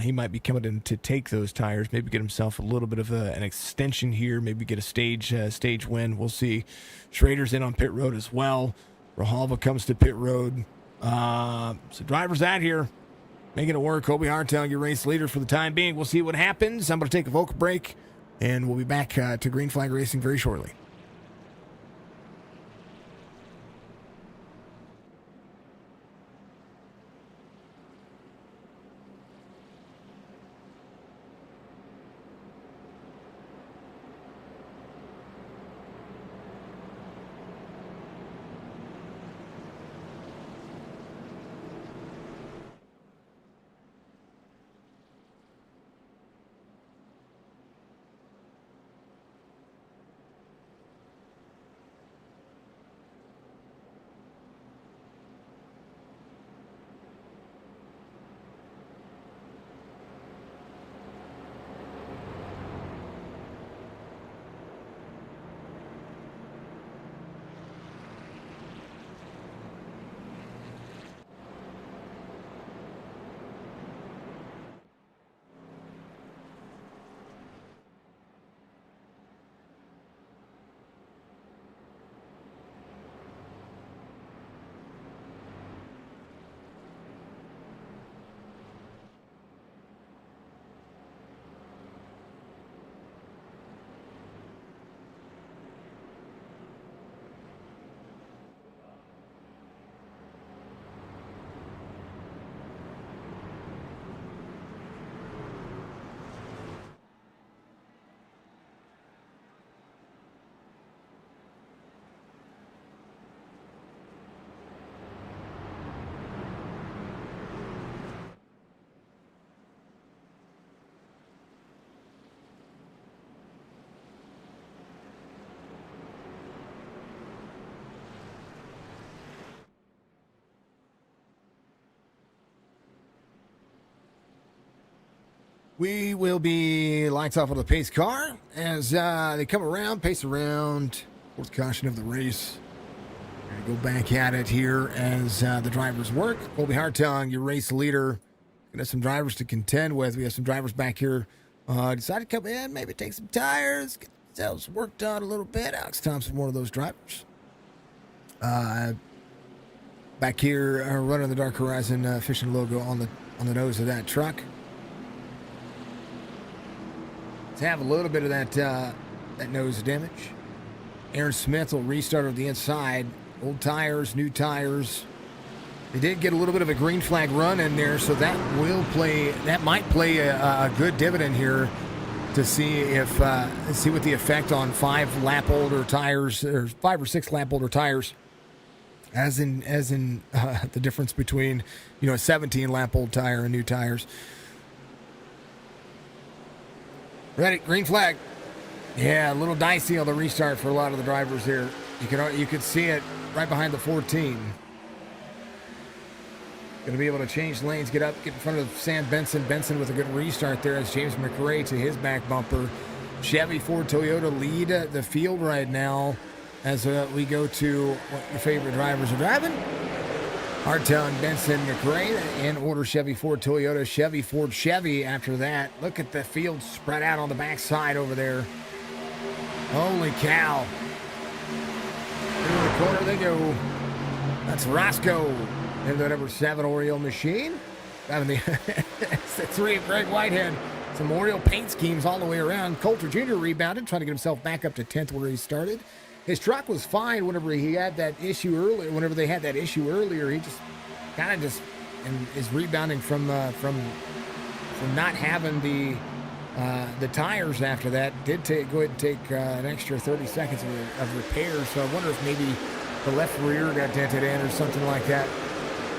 he might be coming in to take those tires. Maybe get himself a little bit of an extension here. Maybe get a stage win. We'll see. Schrader's in on pit road as well. Rahalva comes to pit road. So drivers out here making it work. Colby Hartung, your race leader for the time being. We'll see what happens. I'm going to take a vocal break, and we'll be back to Green Flag Racing very shortly. We will be lights off on the pace car as they come around, pace around, fourth caution of the race. We're going to go back at it here as the drivers work. Colby Hartung, your race leader. Gonna have some drivers to contend with. We have some drivers back here. Decided to come in, maybe take some tires, get themselves worked on a little bit. Alex Thompson, one of those drivers. Back here, running the Dark Horizon fishing logo on the nose of that truck. To have a little bit of that nose damage. Aaron Smith will restart on the inside. Old tires, new tires. They did get a little bit of a green flag run in there, so that might play a good dividend here to see what the effect on 5 lap older tires, or 5 or 6 lap older tires, as in the difference between a 17 lap old tire and new tires. Ready, green flag. Yeah, a little dicey on the restart for a lot of the drivers here. You could see it right behind the 14. Going to be able to change lanes, get in front of Sam Benson. Benson with a good restart there as James McRae to his back bumper. Chevy, Ford, Toyota lead the field right now as we go to what your favorite drivers are driving. Hartung, Benson, McRae in order. Chevy, Ford, Toyota, Chevy, Ford, Chevy after that. Look at the field spread out on the backside over there. Holy cow. Into the corner they go. That's Roscoe into the number 7 Oriole machine. Having the 3 of Greg Whitehead. Some Oriole paint schemes all the way around. Coulter Jr. rebounded, trying to get himself back up to 10th where he started. His truck was fine whenever he had that issue earlier. Whenever they had that issue earlier, he just kind of is rebounding from not having the tires after that. Did go ahead and take an extra 30 seconds of repair. So I wonder if maybe the left rear got dented in or something like that.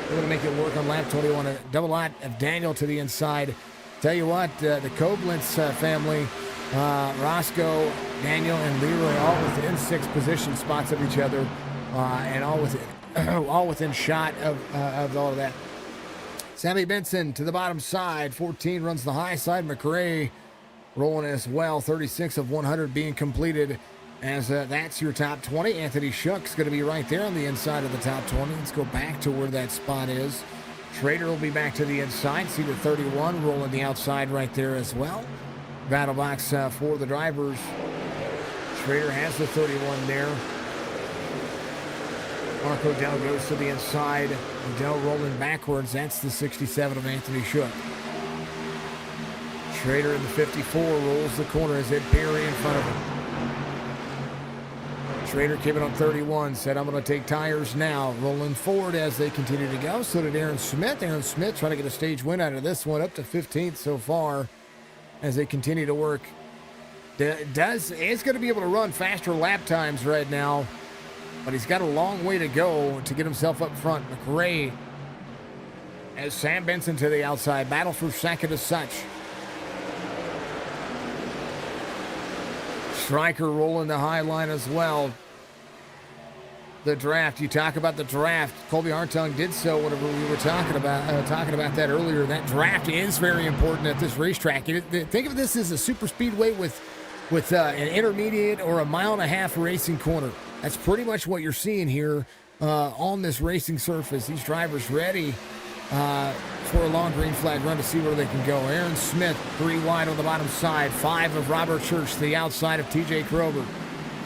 They're going to make it work on lap 21. A double lot of Daniel to the inside. Tell you what, the Koblenz family. Roscoe, Daniel, and Leroy all within 6 position spots of each other, and all within shot of all of that. Sammy Benson to the bottom side, 14 runs the high side. McRae rolling as well, 36 of 100 being completed as that's your top 20. Anthony Shuck's going to be right there on the inside of the top 20. Let's go back to where that spot is. Schrader will be back to the inside. See the 31 rolling the outside right there as well. Battle box for the drivers. Schrader has the 31 there. Mark Odell goes to the inside. Odell rolling backwards. That's the 67 of Anthony Shuck. Schrader in the 54 rolls the corner as Ed Perry in front of him. Schrader came in on 31, said, I'm going to take tires now. Rolling forward as they continue to go. So did Aaron Smith. Aaron Smith trying to get a stage win out of this one, up to 15th so far as they continue to work. Is going to be able to run faster lap times right now, but he's got a long way to go to get himself up front. McRae as Sam Benson to the outside. Battle for second as such. Stryker rolling the high line as well. The draft. You talk about the draft. Colby Hartung did so whenever we were talking about that earlier. That draft is very important at this racetrack. Think of this as a super speedway with an intermediate or a 1.5 mile racing corner. That's pretty much what you're seeing here on this racing surface. These drivers ready for a long green flag run to see where they can go. Aaron Smith, 3 wide on the bottom side. 5 of Robert Church to the outside of TJ Kroger.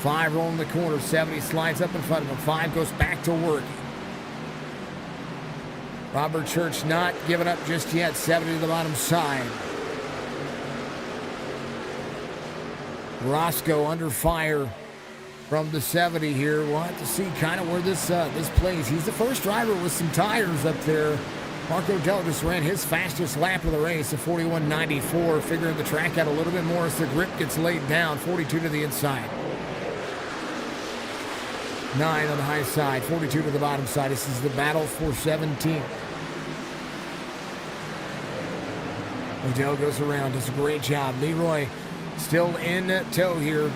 5 rolling the corner. 70 slides up in front of him. 5 goes back to work. Robert Church not giving up just yet. 70 to the bottom side. Roscoe under fire from the 70 here. We'll have to see kind of where this plays. He's the first driver with some tires up there. Marco Dell just ran his fastest lap of the race, a 41.94, figuring the track out a little bit more as the grip gets laid down. 42 to the inside. 9 on the high side, 42 to the bottom side. This is the battle for 17. Odell goes around, does a great job. Leroy still in tow here.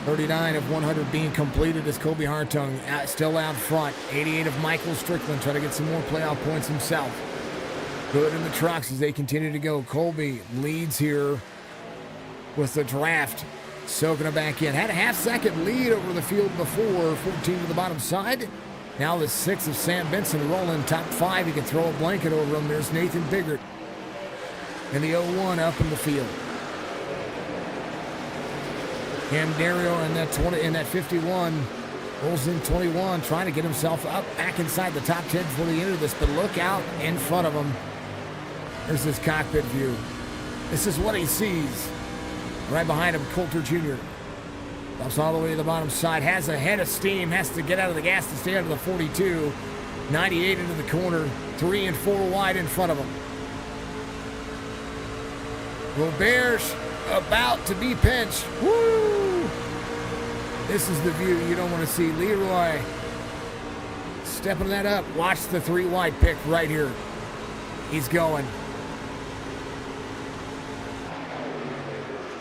39 of 100 being completed as Colby Hartung still out front. 88 of Michael Strickland trying to get some more playoff points himself. Good in the trucks as they continue to go. Colby leads here with the draft. Soaking it back in. Had a half-second lead over the field before. 14 to the bottom side. Now the 6 of Sam Benson rolling. Top 5. He can throw a blanket over him. There's Nathan Biggert in the 01 up in the field. Cam Dario in that 51 rolls in 21, trying to get himself up back inside the top 10 before the end of this. But look out in front of him. There's his cockpit view. This is what he sees. Right behind him, Coulter Jr. Bumps all the way to the bottom side. Has a head of steam. Has to get out of the gas to stay out of the 42. 98 into the corner. 3 and 4 wide in front of him. Robert's about to be pinched. Woo! This is the view you don't want to see. Leroy stepping that up. Watch the 3 wide pick right here. He's going.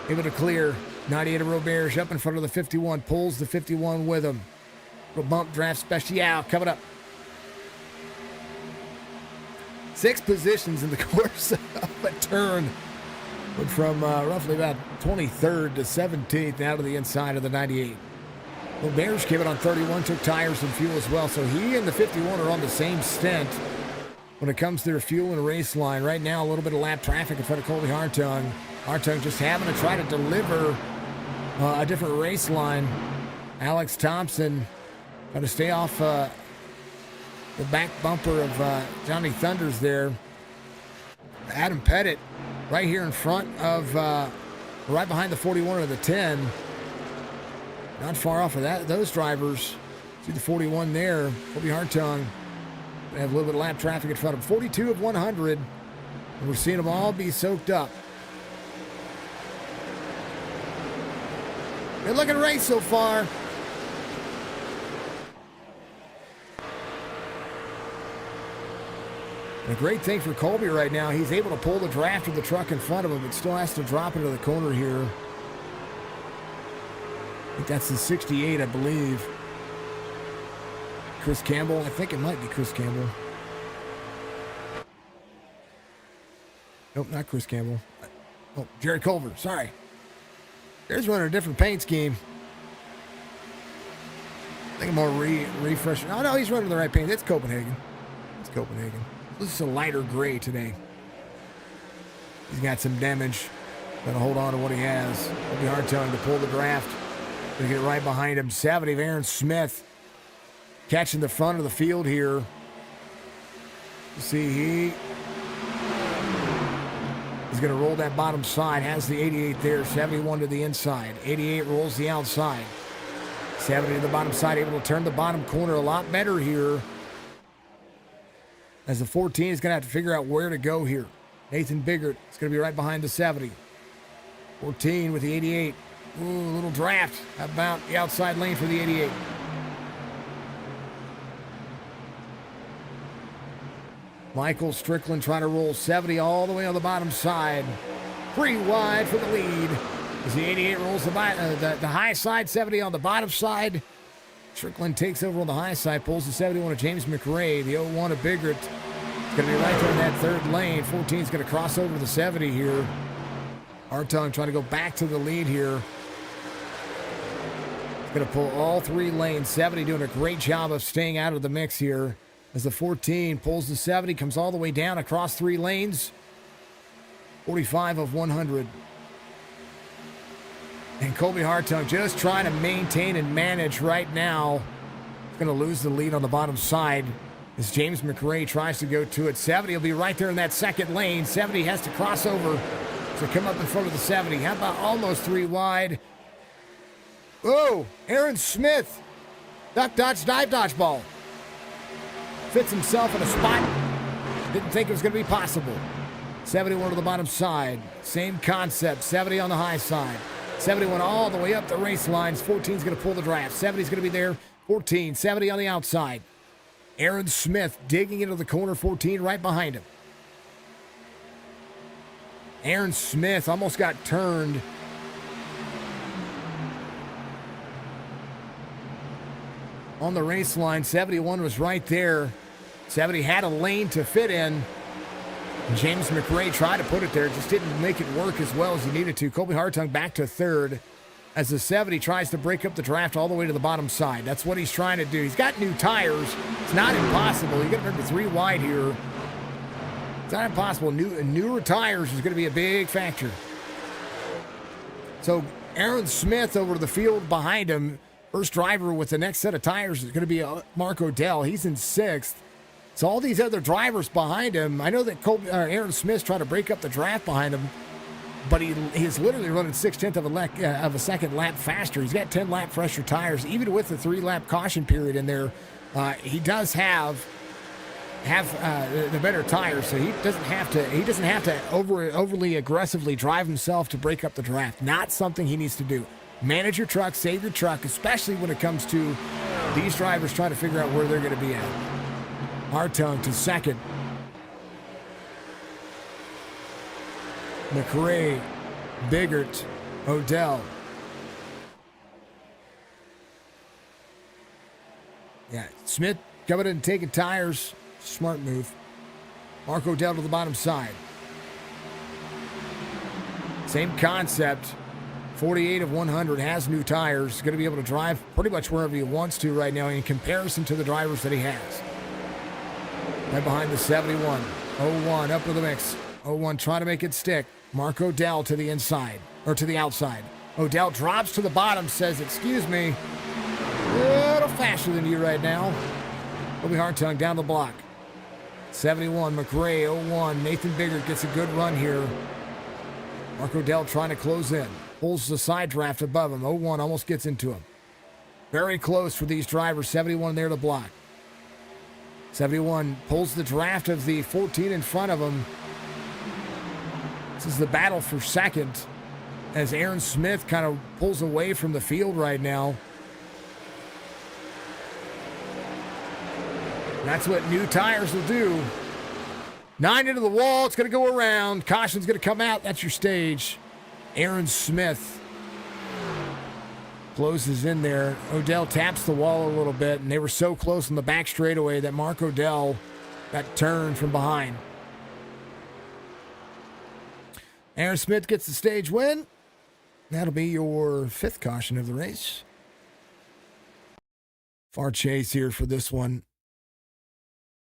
Able to clear. 98 of Robert's up in front of the 51. Pulls the 51 with him. Little bump draft special coming up. 6 positions in the course of a turn. Went from roughly about 23rd to 17th out of the inside of the 98. Robert's came in on 31, took tires and fuel as well. So he and the 51 are on the same stint when it comes to their fuel and race line. Right now, a little bit of lap traffic in front of Colby Hartung. Hartung just having to try to deliver a different race line. Alex Thompson trying to stay off the back bumper of Johnny Thunders there. Adam Pettit right here in front of, right behind the 41 of the 10. Not far off of that. Those drivers. See the 41 there. Colby Hartung. They have a little bit of lap traffic in front of them. 42 of 100. And we're seeing them all be soaked up. Good looking race so far. And a great thing for Colby right now, he's able to pull the draft of the truck in front of him, but still has to drop into the corner here. I think that's the 68, I believe. Chris Campbell. I think it might be Chris Campbell. Nope, not Chris Campbell. Oh, Jared Culver. Sorry. Here's running a different paint scheme. I think I'm more refreshing. Oh, no, he's running the right paint. It's Copenhagen. It's Copenhagen. This is a lighter gray today. He's got some damage. Gonna hold on to what he has. It'll be Hartung to pull the draft. Gonna get right behind him. 70 of Aaron Smith catching the front of the field here. You see, he is going to roll that bottom side. Has the 88 there. 71 to the inside. 88 rolls the outside. 70 to the bottom side. Able to turn the bottom corner a lot better here. As the 14 is going to have to figure out where to go here. Nathan Biggert is going to be right behind the 70. 14 with the 88. Ooh, little draft. How about the outside lane for the 88? Michael Strickland trying to roll 70 all the way on the bottom side. Pretty wide for the lead. As the 88 rolls the high side, 70 on the bottom side. Strickland takes over on the high side, pulls the 71 of James McRae. The 01 of Biggert. It's going to be right there in that third lane. 14 is going to cross over the 70 here. Hartung trying to go back to the lead here. He's going to pull all 3 lanes. 70 doing a great job of staying out of the mix here. As the 14 pulls the 70, comes all the way down across 3 lanes. 45 of 100. And Colby Hartung just trying to maintain and manage right now. He's going to lose the lead on the bottom side as James McRae tries to go to it. 70 will be right there in that second lane. 70 has to cross over to come up in front of the 70. How about almost 3 wide? Oh, Aaron Smith. Duck, dodge, dive, dodge ball. Fits himself in a spot. Didn't think it was going to be possible. 71 to the bottom side. Same concept. 70 on the high side. 71 all the way up the race lines. 14 is going to pull the draft. 70 is going to be there. 14. 70 on the outside. Aaron Smith digging into the corner. 14 right behind him. Aaron Smith almost got turned. On the race line. 71 was right there. 70 had a lane to fit in. James McRae tried to put it there, just didn't make it work as well as he needed to. Colby Hartung back to third as the 70 tries to break up the draft all the way to the bottom side. That's what he's trying to do. He's got new tires. It's not impossible. You got to remember 3 wide here. It's not impossible. Newer tires is going to be a big factor. So Aaron Smith over to the field behind him. First driver with the next set of tires is going to be Mark Odell. He's in 6th. So all these other drivers behind him, I know that Aaron Smith's trying to break up the draft behind him, but he's literally running 6/10 of a second lap faster. He's got 10 lap fresher tires, even with the 3-lap caution period in there. He does have the better tires, so he doesn't have to overly aggressively drive himself to break up the draft. Not something he needs to do. Manage your truck, save your truck, especially when it comes to these drivers trying to figure out where they're going to be at. Hartung to second. McRae, Biggert, Odell. Yeah, Smith coming in and taking tires. Smart move. Mark Odell to the bottom side. Same concept. 48 of 100 has new tires. Going to be able to drive pretty much wherever he wants to right now in comparison to the drivers that he has. Right behind the 71. 01 up with the mix. 01 trying to make it stick. Mark Odell to the inside, or to the outside. Odell drops to the bottom, says, excuse me, a little faster than you right now. Colby Hartung down the block. 71, McRae, 01. Nathan Biggert gets a good run here. Mark Odell trying to close in. Pulls the side draft above him. 01 almost gets into him. Very close for these drivers. 71 there to block. 71 pulls the draft of the 14 in front of him. This is the battle for second as Aaron Smith kind of pulls away from the field right now. That's what new tires will do. 9 into the wall. It's going to go around. Caution's going to come out. That's your stage. Aaron Smith closes in there. Odell taps the wall a little bit, and they were so close on the back straightaway that Mark Odell got turned from behind. Aaron Smith gets the stage win. That'll be your 5th caution of the race. Far chase here for this one.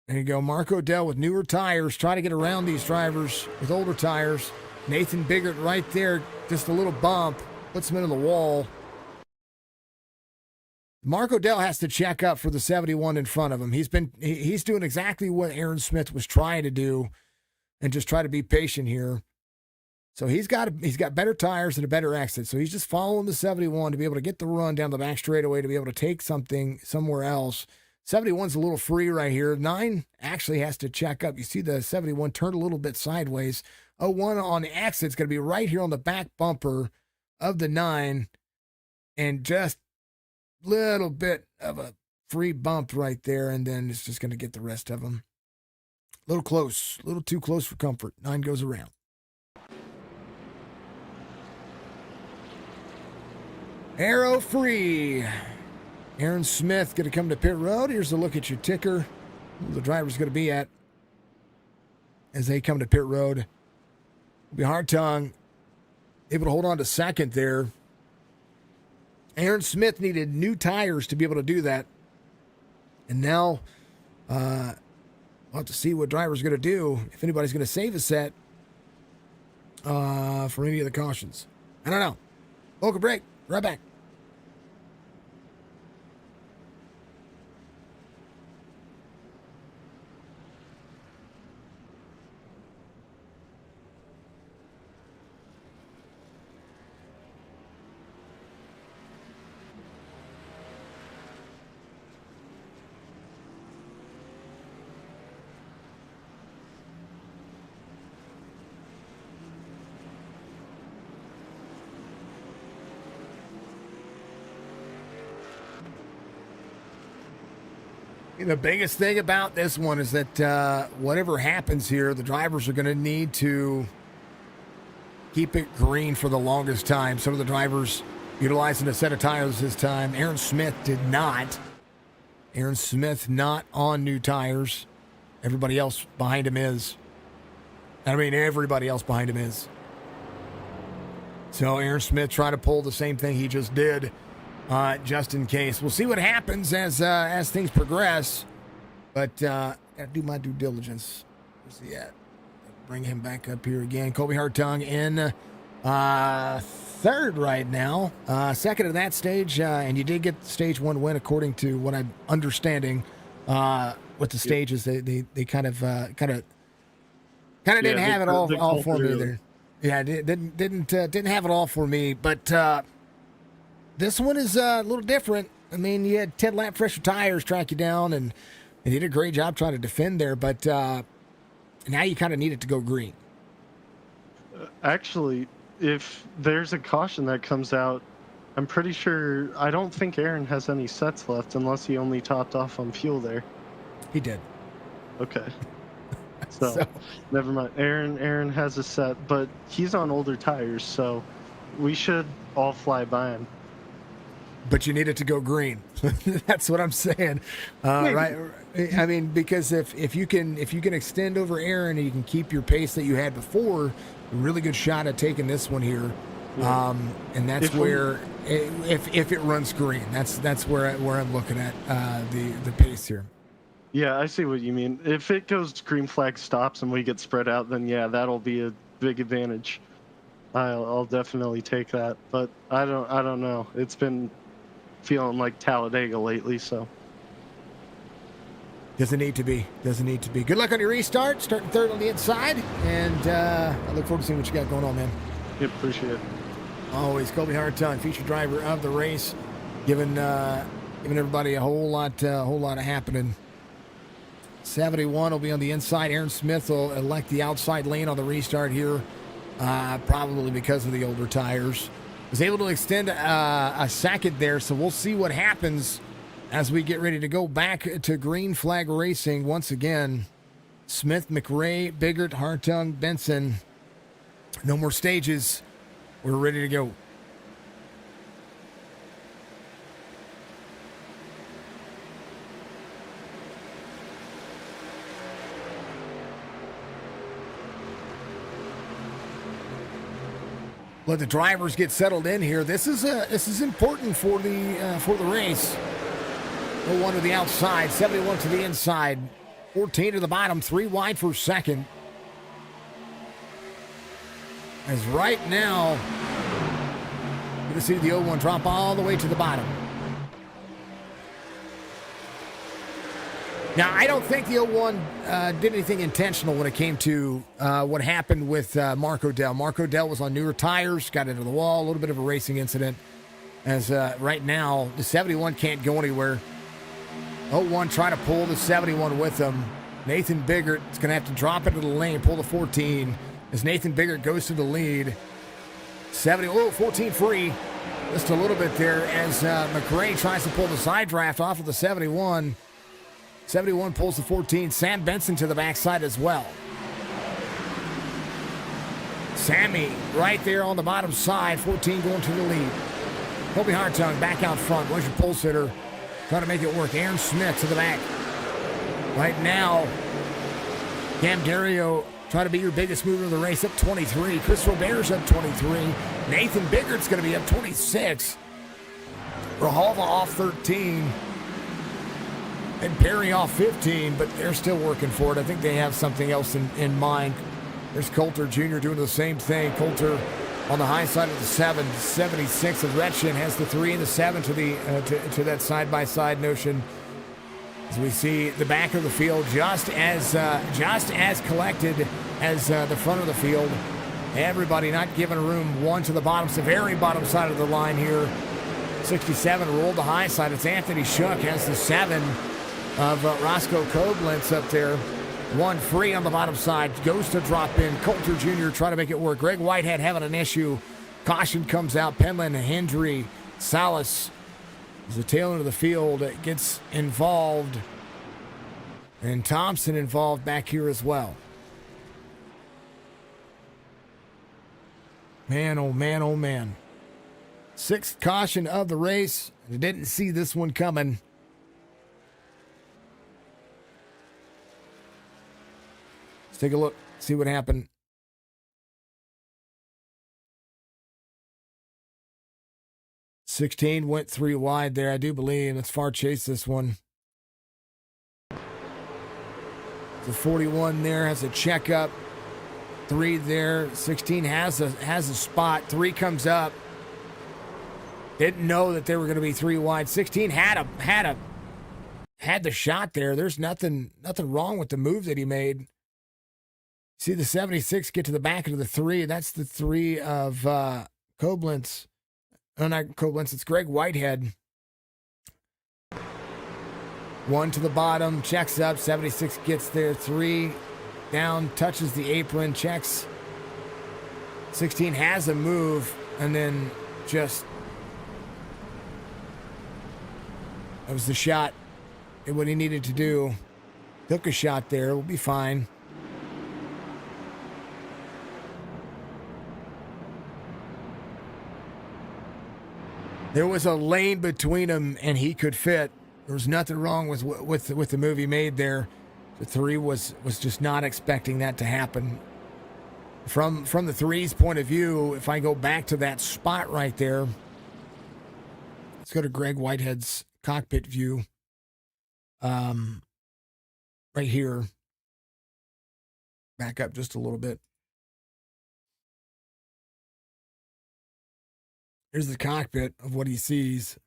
There you go. Mark Odell with newer tires, trying to get around these drivers with older tires. Nathan Biggert right there, just a little bump, puts him into the wall. Mark Odell has to check up for the 71 in front of him. He's doing exactly what Aaron Smith was trying to do, and just try to be patient here. So he's got better tires and a better exit. So he's just following the 71 to be able to get the run down the back straightaway to be able to take something somewhere else. 71's a little free right here. 9 actually has to check up. You see the 71 turned a little bit sideways. 01 on the exit is going to be right here on the back bumper of the 9, and just a little bit of a free bump right there, and then it's just going to get the rest of them. A little close, a little too close for comfort. 9 goes around. Arrow free. Aaron Smith going to come to pit road. Here's a look at your ticker. Where the driver's going to be at as they come to pit road. It'll be Hartung able to hold on to second there. Aaron Smith needed new tires to be able to do that. And now we'll have to see what driver's going to do, if anybody's going to save a set for any of the cautions. I don't know. Local break. Right back. The biggest thing about this one is that whatever happens here, the drivers are going to need to keep it green for the longest time. Some of the drivers utilizing a set of tires this time. Aaron Smith did not. Aaron Smith not on new tires. Everybody else behind him is. I mean, everybody else behind him is. So Aaron Smith trying to pull the same thing he just did, just in case. We'll see what happens as things progress. But gotta do my due diligence. Where's he at? Bring him back up here again. Colby Hartung in third right now. Second of that stage, and you did get stage 1 win according to what I'm understanding. With the stages, they kind of didn't have it all for me there. Yeah, didn't have it all for me, but this one is a little different. I mean, you had 10 lap pressure tires track you down, and you did a great job trying to defend there, but now you kind of need it to go green. Actually, if there's a caution that comes out, I'm pretty sure, I don't think Aaron has any sets left unless he only topped off on fuel there. He did. Okay. So never mind. Aaron has a set, but he's on older tires, so we should all fly by him. But you need it to go green. That's what I'm saying, right? I mean, because if you can extend over Aaron and you can keep your pace that you had before, a really good shot at taking this one here. Yeah. And that's if it runs green, that's where I'm looking at the pace here. Yeah, I see what you mean. If it goes green flag stops and we get spread out, then yeah, that'll be a big advantage. I'll definitely take that. But I don't know. It's been feeling like Talladega lately, so. Doesn't need to be. Good luck on your restart. Starting third on the inside, and I look forward to seeing what you got going on, man. Yep, appreciate it. Always Colby Hartung, featured driver of the race, giving everybody a whole lot of happening. 71 will be on the inside. Aaron Smith will elect the outside lane on the restart here, probably because of the older tires. Was able to extend a second there, so we'll see what happens as we get ready to go back to green flag racing once again. Smith, McRae, Biggert, Hartung, Benson. No more stages. We're ready to go. Let the drivers get settled in here. This is important for the race. 01 to the outside, 71 to the inside, 14 to the bottom, 3 wide for second. As right now, you're going to see the 01 drop all the way to the bottom. Now, I don't think the 01 did anything intentional when it came to what happened with Mark O'Dell. Mark O'Dell was on newer tires, got into the wall, a little bit of a racing incident. As right now, the 71 can't go anywhere. 01 trying to pull the 71 with him. Nathan Biggert is going to have to drop into the lane, pull the 14. As Nathan Biggert goes to the lead. 14 free. Just a little bit there as McRae tries to pull the side draft off of the 71. 71 pulls the 14. Sam Benson to the backside as well. Sammy right there on the bottom side. 14 going to the lead. Colby Hartung back out front. Where's your pulse hitter? Trying to make it work. Aaron Smith to the back. Right now, Cam Dario trying to be your biggest mover of the race, up 23. Chris Robert's up 23. Nathan Biggert's going to be up 26. Rahalva off 13. And Perry off 15, but they're still working for it. I think they have something else in mind. There's Coulter Jr. doing the same thing. Coulter on the high side of the 7, 76 of Retchin has the 3 and the 7 to the to that side-by-side notion. As we see the back of the field just as collected as the front of the field. Everybody not giving room. 1 to the bottom, it's the very bottom side of the line here. 67 rolled the high side. It's Anthony Shook has the 7 of Roscoe Koblenz up there. 1 free on the bottom side. Goes to drop in. Coulter Jr. trying to make it work. Greg Whitehead having an issue. Caution comes out. Penland, Hendry, Salas. As the tail end of the field gets involved. And Thompson involved back here as well. Man, oh man, oh man. 6th caution of the race. I didn't see this one coming. Let's take a look, see what happened. 16 went 3 wide there, I do believe. Let's far chase this one. The 41 there has a checkup. 3 there. 16 has a spot. 3 comes up. Didn't know that they were going to be 3 wide. 16 had the shot there. There's nothing wrong with the move that he made. See the 76 get to the back of the 3. That's the 3 of Koblenz. Oh, not Koblenz. It's Greg Whitehead. 1 to the bottom, checks up. 76 gets there. 3 down, touches the apron, checks. 16 has a move, and then just that was the shot. Did what he needed to do. Took a shot there. We'll be fine. There was a lane between them, and he could fit. There was nothing wrong with the move he made there. The 3 was just not expecting that to happen. From the 3's point of view, if I go back to that spot right there, let's go to Greg Whitehead's cockpit view. Right here. Back up just a little bit. Here's the cockpit of what he sees.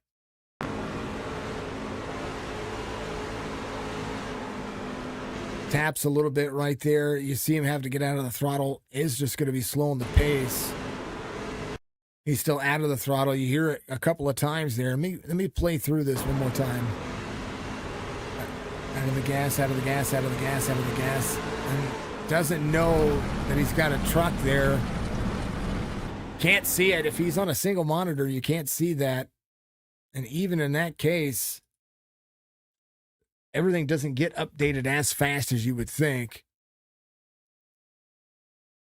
Taps a little bit right there. You see him have to get out of the throttle. Is just going to be slowing the pace. He's still out of the throttle. You hear it a couple of times there. Let me play through this one more time. Out of the gas, out of the gas, out of the gas, out of the gas. And doesn't know that he's got a truck there. Can't see it. If he's on a single monitor, you can't see that. And even in that case, everything doesn't get updated as fast as you would think.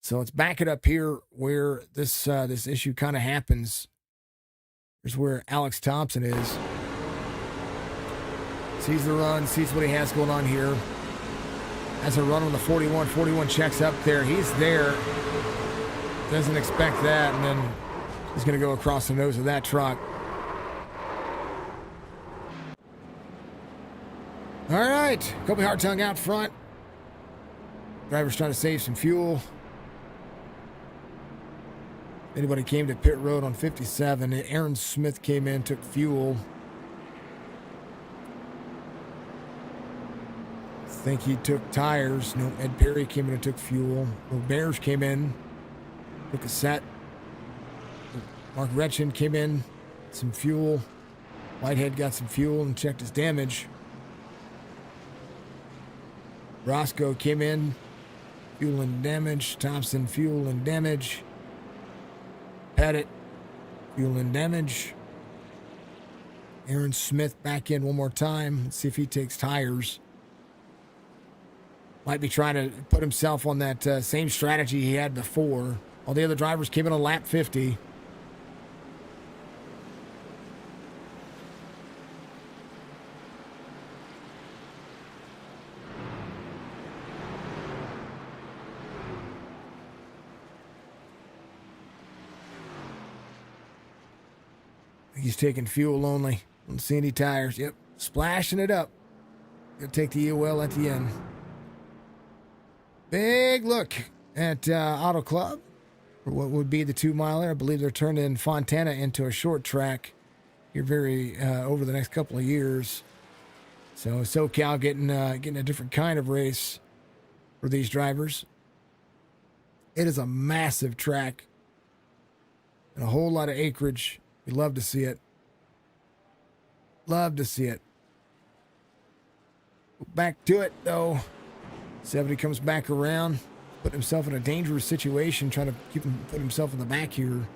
So let's back it up here where this issue kind of happens. Here's where Alex Thompson is. Sees the run, sees what he has going on here. Has a run on the 41. 41 checks up there. He's there. Doesn't expect that, and then he's going to go across the nose of that truck. All right, Colby Hartung out front. Driver's trying to save some fuel. Anybody came to pit road on 57. Aaron Smith came in, took fuel. I think he took tires. No, Ed Perry came in and took fuel. Roberge came in, took a set. Mark Retchen came in, some fuel. Whitehead got some fuel and checked his damage. Roscoe came in, fuel and damage. Thompson, fuel and damage. Pettit, fuel and damage. Aaron Smith back in one more time. Let's see if he takes tires. Might be trying to put himself on that same strategy he had before. All the other drivers came in on lap 50. He's taking fuel only. Don't see any tires. Yep, splashing it up. Gonna take the UL at the end. Big look at Autclub for what would be the 2-miler. I believe they're turning Fontana into a short track here over the next couple of years. So SoCal getting a different kind of race for these drivers. It is a massive track and a whole lot of acreage. We love to see it. Love to see it. Back to it, though. 70 comes back around, put himself in a dangerous situation, trying to put himself in the back here.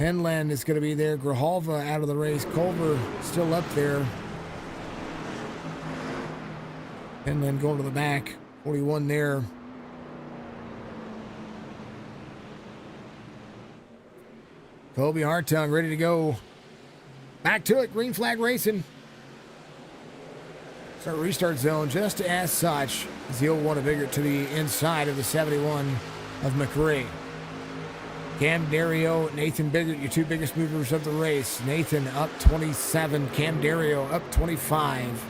Penland is going to be there. Grijalva out of the race. Culver still up there. Penland going to the back. 41 there. Colby Hartung ready to go. Back to it. Green flag racing. Start restart zone just as such as the 01 of Biggert to the inside of the 71 of McRae. Cam Dario, Nathan Biggert, your two biggest movers of the race. Nathan up 27, Cam Dario up 25.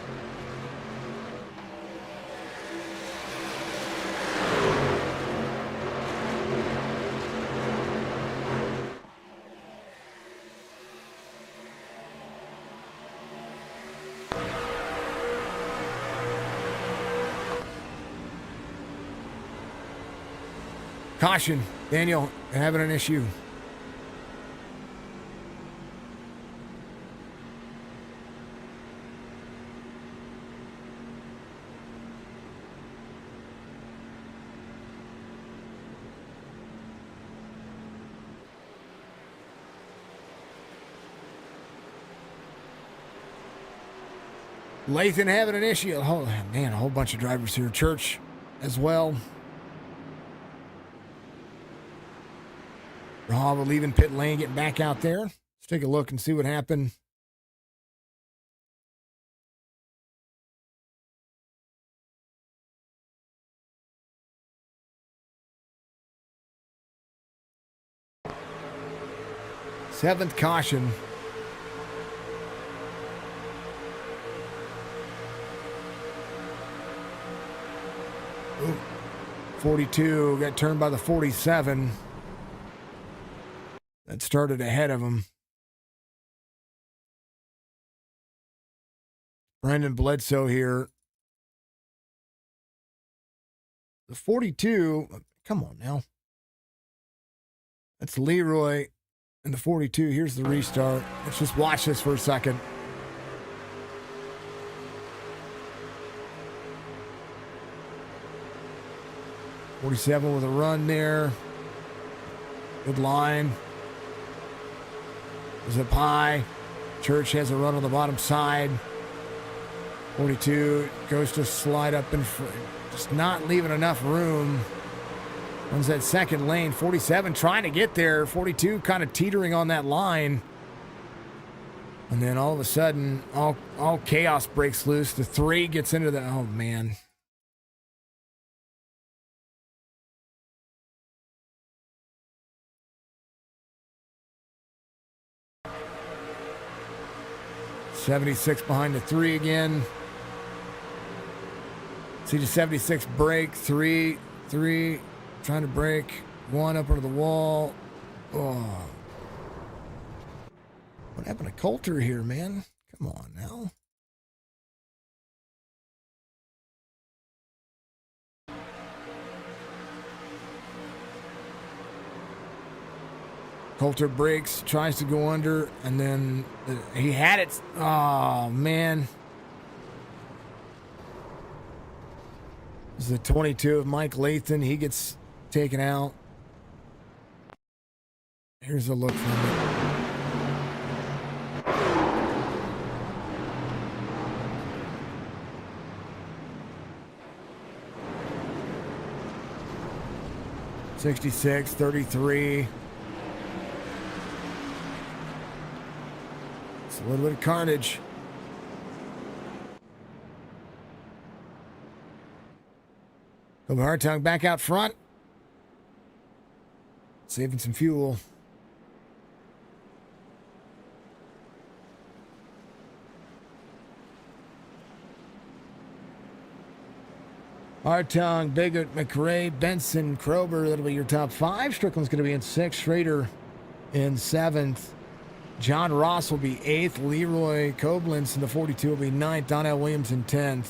Caution, Daniel, you're having an issue. Lathan having an issue. Oh, man, a whole bunch of drivers here. Church as well. Rahava leaving pit lane, getting back out there. Let's take a look and see what happened. Seventh caution. Ooh. 42 got turned by the 47. That started ahead of him. Brandon Bledsoe here. The 42, come on now. That's Leroy and the 42. Here's the restart. Let's just watch this for a second. .47 with a run there. Good line. Zip high. Church has a run on the bottom side. 42 goes to slide up in front. Just not leaving enough room. Runs that second lane. 47 trying to get there. 42 kind of teetering on that line. And then all of a sudden, all chaos breaks loose. The 3 gets into the... Oh, man. .76 behind the 3 again. See the 76 break. 3 trying to break. 1 up under the wall. Oh. What happened to Coulter here, man? Come on now. Coulter breaks, tries to go under, and then he had it. Oh, man. This is the 22 of Mike Lathan. He gets taken out. Here's a look from it. .66, 33. It's a little bit of carnage. Colby Hartung back out front. Saving some fuel. Hartung, Biggert, McRae, Benson, Krober. That'll be your top 5. Strickland's going to be in 6th. Schrader in 7th. John Ross will be 8th. Leroy Koblenz in the 42 will be 9th. Donnell Williams in 10th.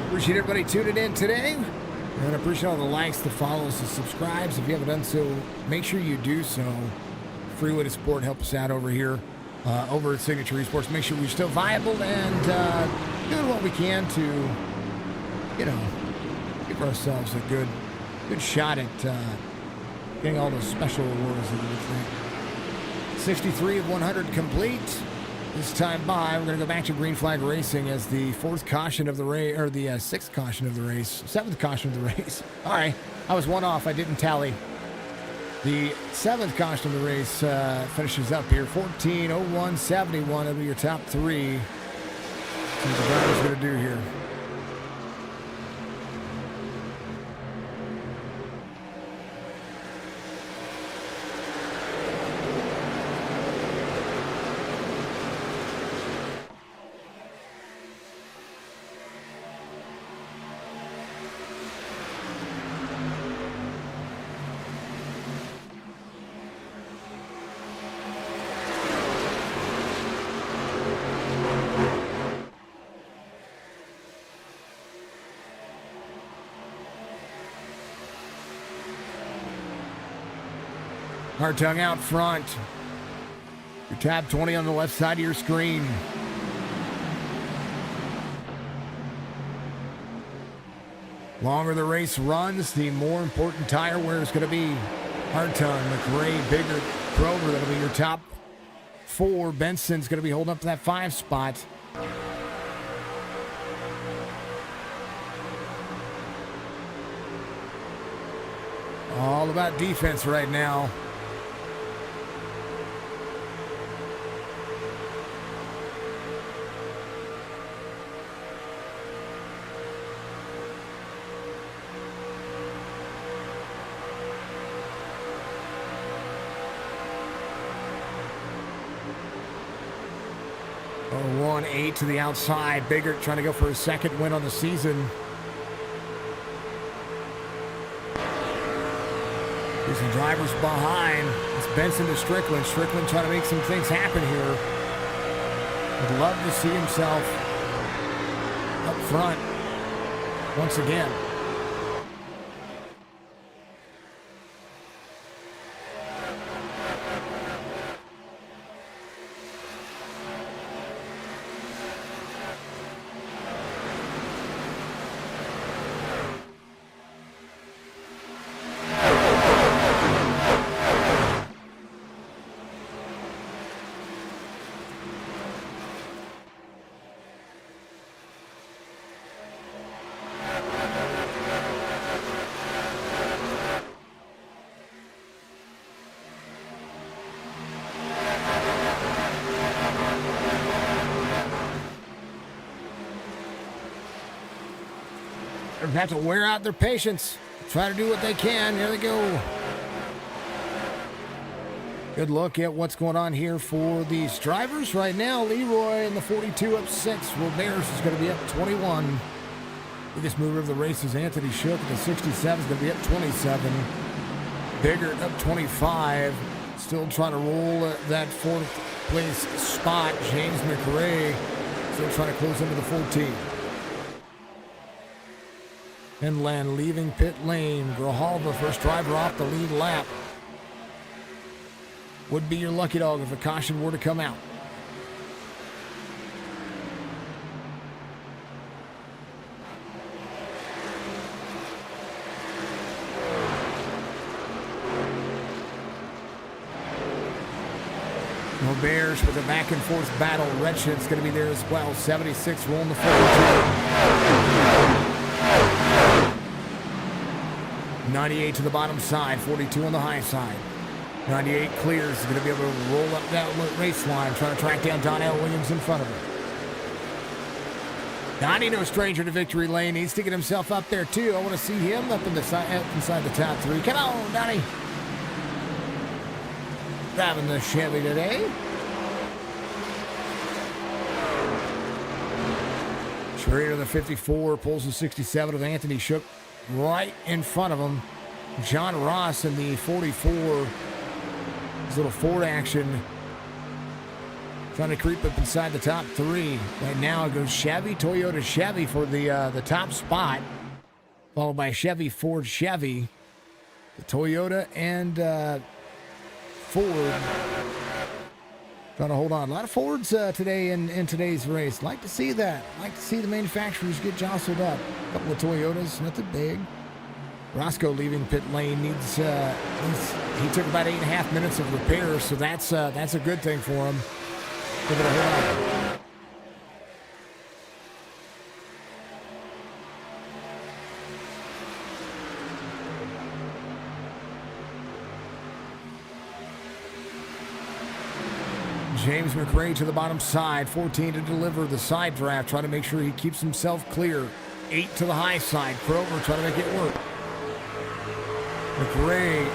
Appreciate everybody tuning in today. And I appreciate all the likes, the follows, the subscribes. If you haven't done so, make sure you do so. Free way to support, help us out over here, over at Signature Esports. Make sure we're still viable and doing what we can to, you know, give ourselves a good shot at getting all those special awards that you would think. 63 of 100 complete. This time by, we're going to go back to green flag racing as the fourth caution of the race, or the sixth caution of the race, seventh caution of the race. All right, I was one off. I didn't tally. The seventh caution of the race finishes up here. 14:01.71 will be your top three. See what the driver's going to do here. Hartung out front. Your tab 20 on the left side of your screen. Longer the race runs, the more important tire wear is going to be. Hartung, McRae, Bigger, Kroger, that'll be your top four. Benson's going to be holding up that 5 spot. All about defense right now. Oh, 1-8 to the outside. Biggert trying to go for his second win on the season. There's some drivers behind. It's Benson to Strickland. Strickland trying to make some things happen here. Would love to see himself up front once again. Have to wear out their patience. Try to do what they can. Here they go. Good look at what's going on here for these drivers right now. Leroy in the 42 up 6. Roberts is going to be up 21. Biggest mover of the race is Anthony Shook. The 67 is going to be up 27. Bigger up 25. Still trying to roll that fourth place spot. James McRae still trying to close into the 14. Inland leaving pit lane. Grijalva, first driver off the lead lap. Would be your lucky dog if a caution were to come out. Bears with a back and forth battle. Retchen's going to be there as well. 76 rolling the 42. 98 to the bottom side, 42 on the high side. 98 clears, is going to be able to roll up that race line, trying to track down Donnell Williams in front of him. Donnie, no stranger to victory lane, needs to get himself up there too. I want to see him up inside the top three. Come on, Donnie. Driving the Chevy today. Schrader, the 54, pulls the 67 of Anthony Shook right in front of him. John Ross in the 44. His little Ford action. Trying to creep up inside the top three. Right now it goes Chevy, Toyota, Chevy for the top spot. Followed by Chevy, Ford, Chevy. The Toyota and Ford Trying to hold on. A lot of Fords today in today's race. Like to see that. Like to see the manufacturers get jostled up. A couple of Toyotas, nothing big. Roscoe leaving pit lane he took about 8.5 minutes of repair, so that's a good thing for him. Give it a hold on. James McRae to the bottom side, 14 to deliver the side draft, trying to make sure he keeps himself clear. 8 to the high side, Kroger trying to make it work. McRae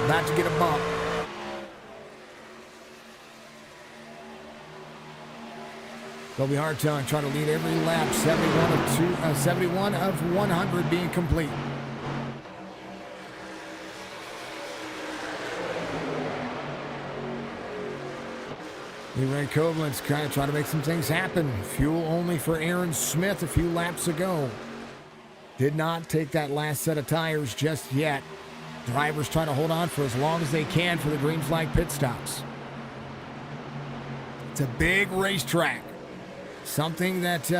about to get a bump. Colby Hartung trying to lead every lap, 71 of 100 being complete. Ray Kovlin's kind of trying to make some things happen. Fuel only for Aaron Smith a few laps ago. Did not take that last set of tires just yet. Drivers trying to hold on for as long as they can for the green flag pit stops. It's a big racetrack. Something that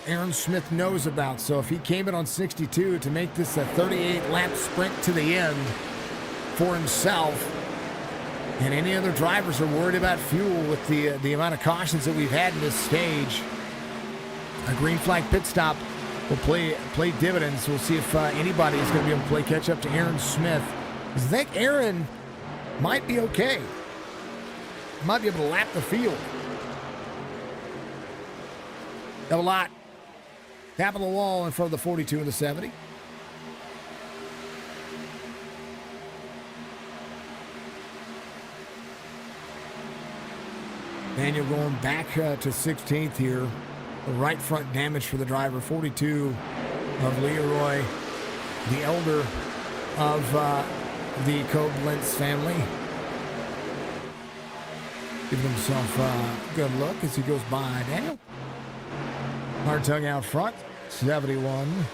Aaron Smith knows about. So if he came in on 62 to make this a 38-lap sprint to the end for himself, and any other drivers are worried about fuel with the amount of cautions that we've had in this stage, a green flag pit stop will play dividends. We'll see if anybody is going to be able to play catch up to Aaron Smith. I think Aaron might be okay. Might be able to lap the field. Have a lot. Tap on the wall in front of the 42 and the 70. Daniel going back to 16th here. The right front damage for the driver. 42 of Leroy, the elder of the Koblenz family. Giving himself a good look as he goes by Daniel. Hartung out front. 71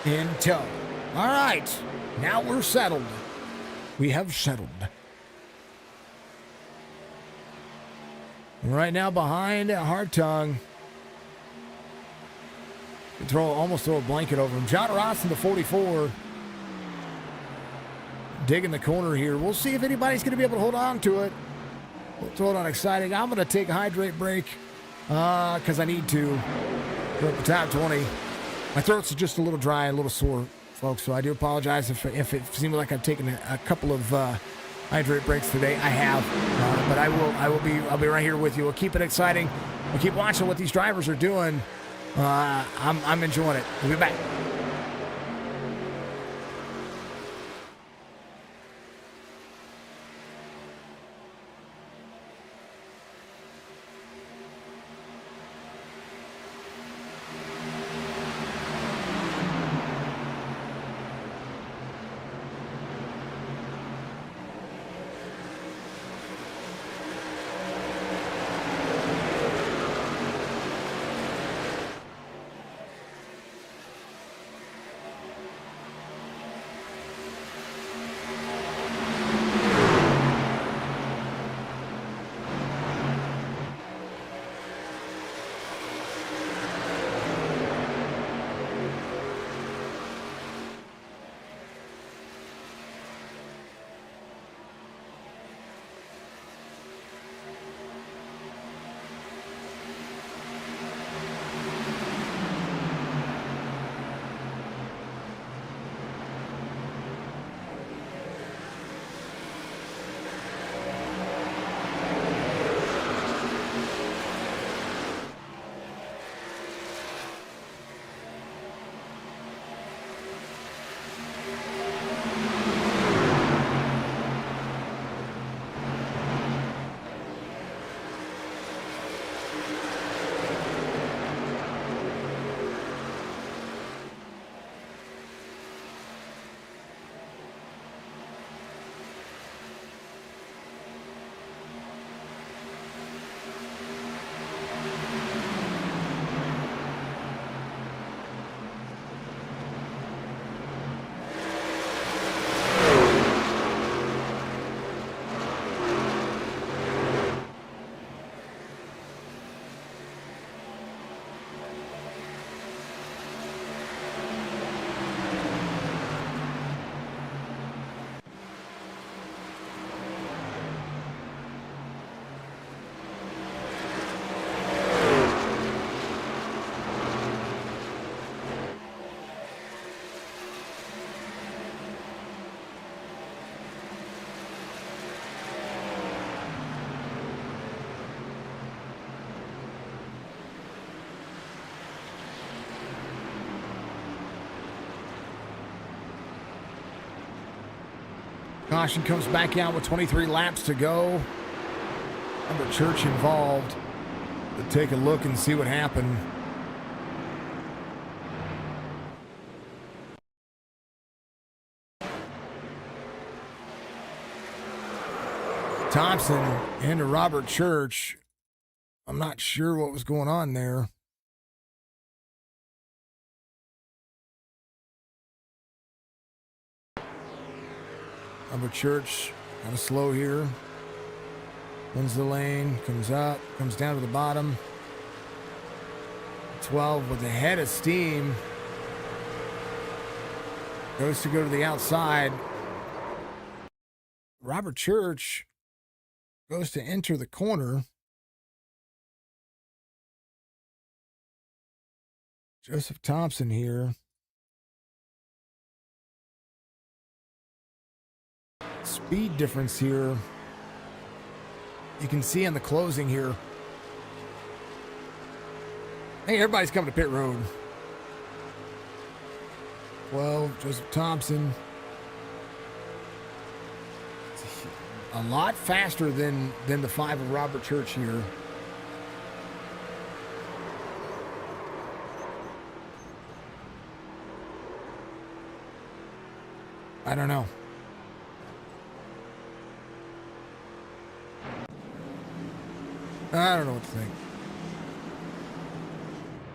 in tow. All right. Now we're settled. We have settled. Right now behind Hartung. Almost throw a blanket over him. John Ross in the 44. Digging the corner here. We'll see if anybody's going to be able to hold on to it. We'll throw it on exciting. I'm going to take a hydrate break because I need to. Go up the top 20. My throat's just a little dry, a little sore, folks, so I do apologize if it seems like I've taken a couple of hydrate breaks today. I have, but I'll be right here with you. We'll keep it exciting. We'll keep watching what these drivers are doing. I'm enjoying it. We'll be back. Caution comes back out with 23 laps to go. Number Church involved. To take a look and see what happened. Thompson into Robert Church. I'm not sure what was going on there. Robert Church kind of slow here. Wins the lane, comes up, comes down to the bottom. 12 with a head of steam. Goes to go to the outside. Robert Church goes to enter the corner. Joseph Thompson here. Speed difference here. You can see on the closing here. Hey, everybody's coming to pit road. 12, Joseph Thompson. A lot faster than the 5 of Robert Church here. I don't know. I don't know what to think.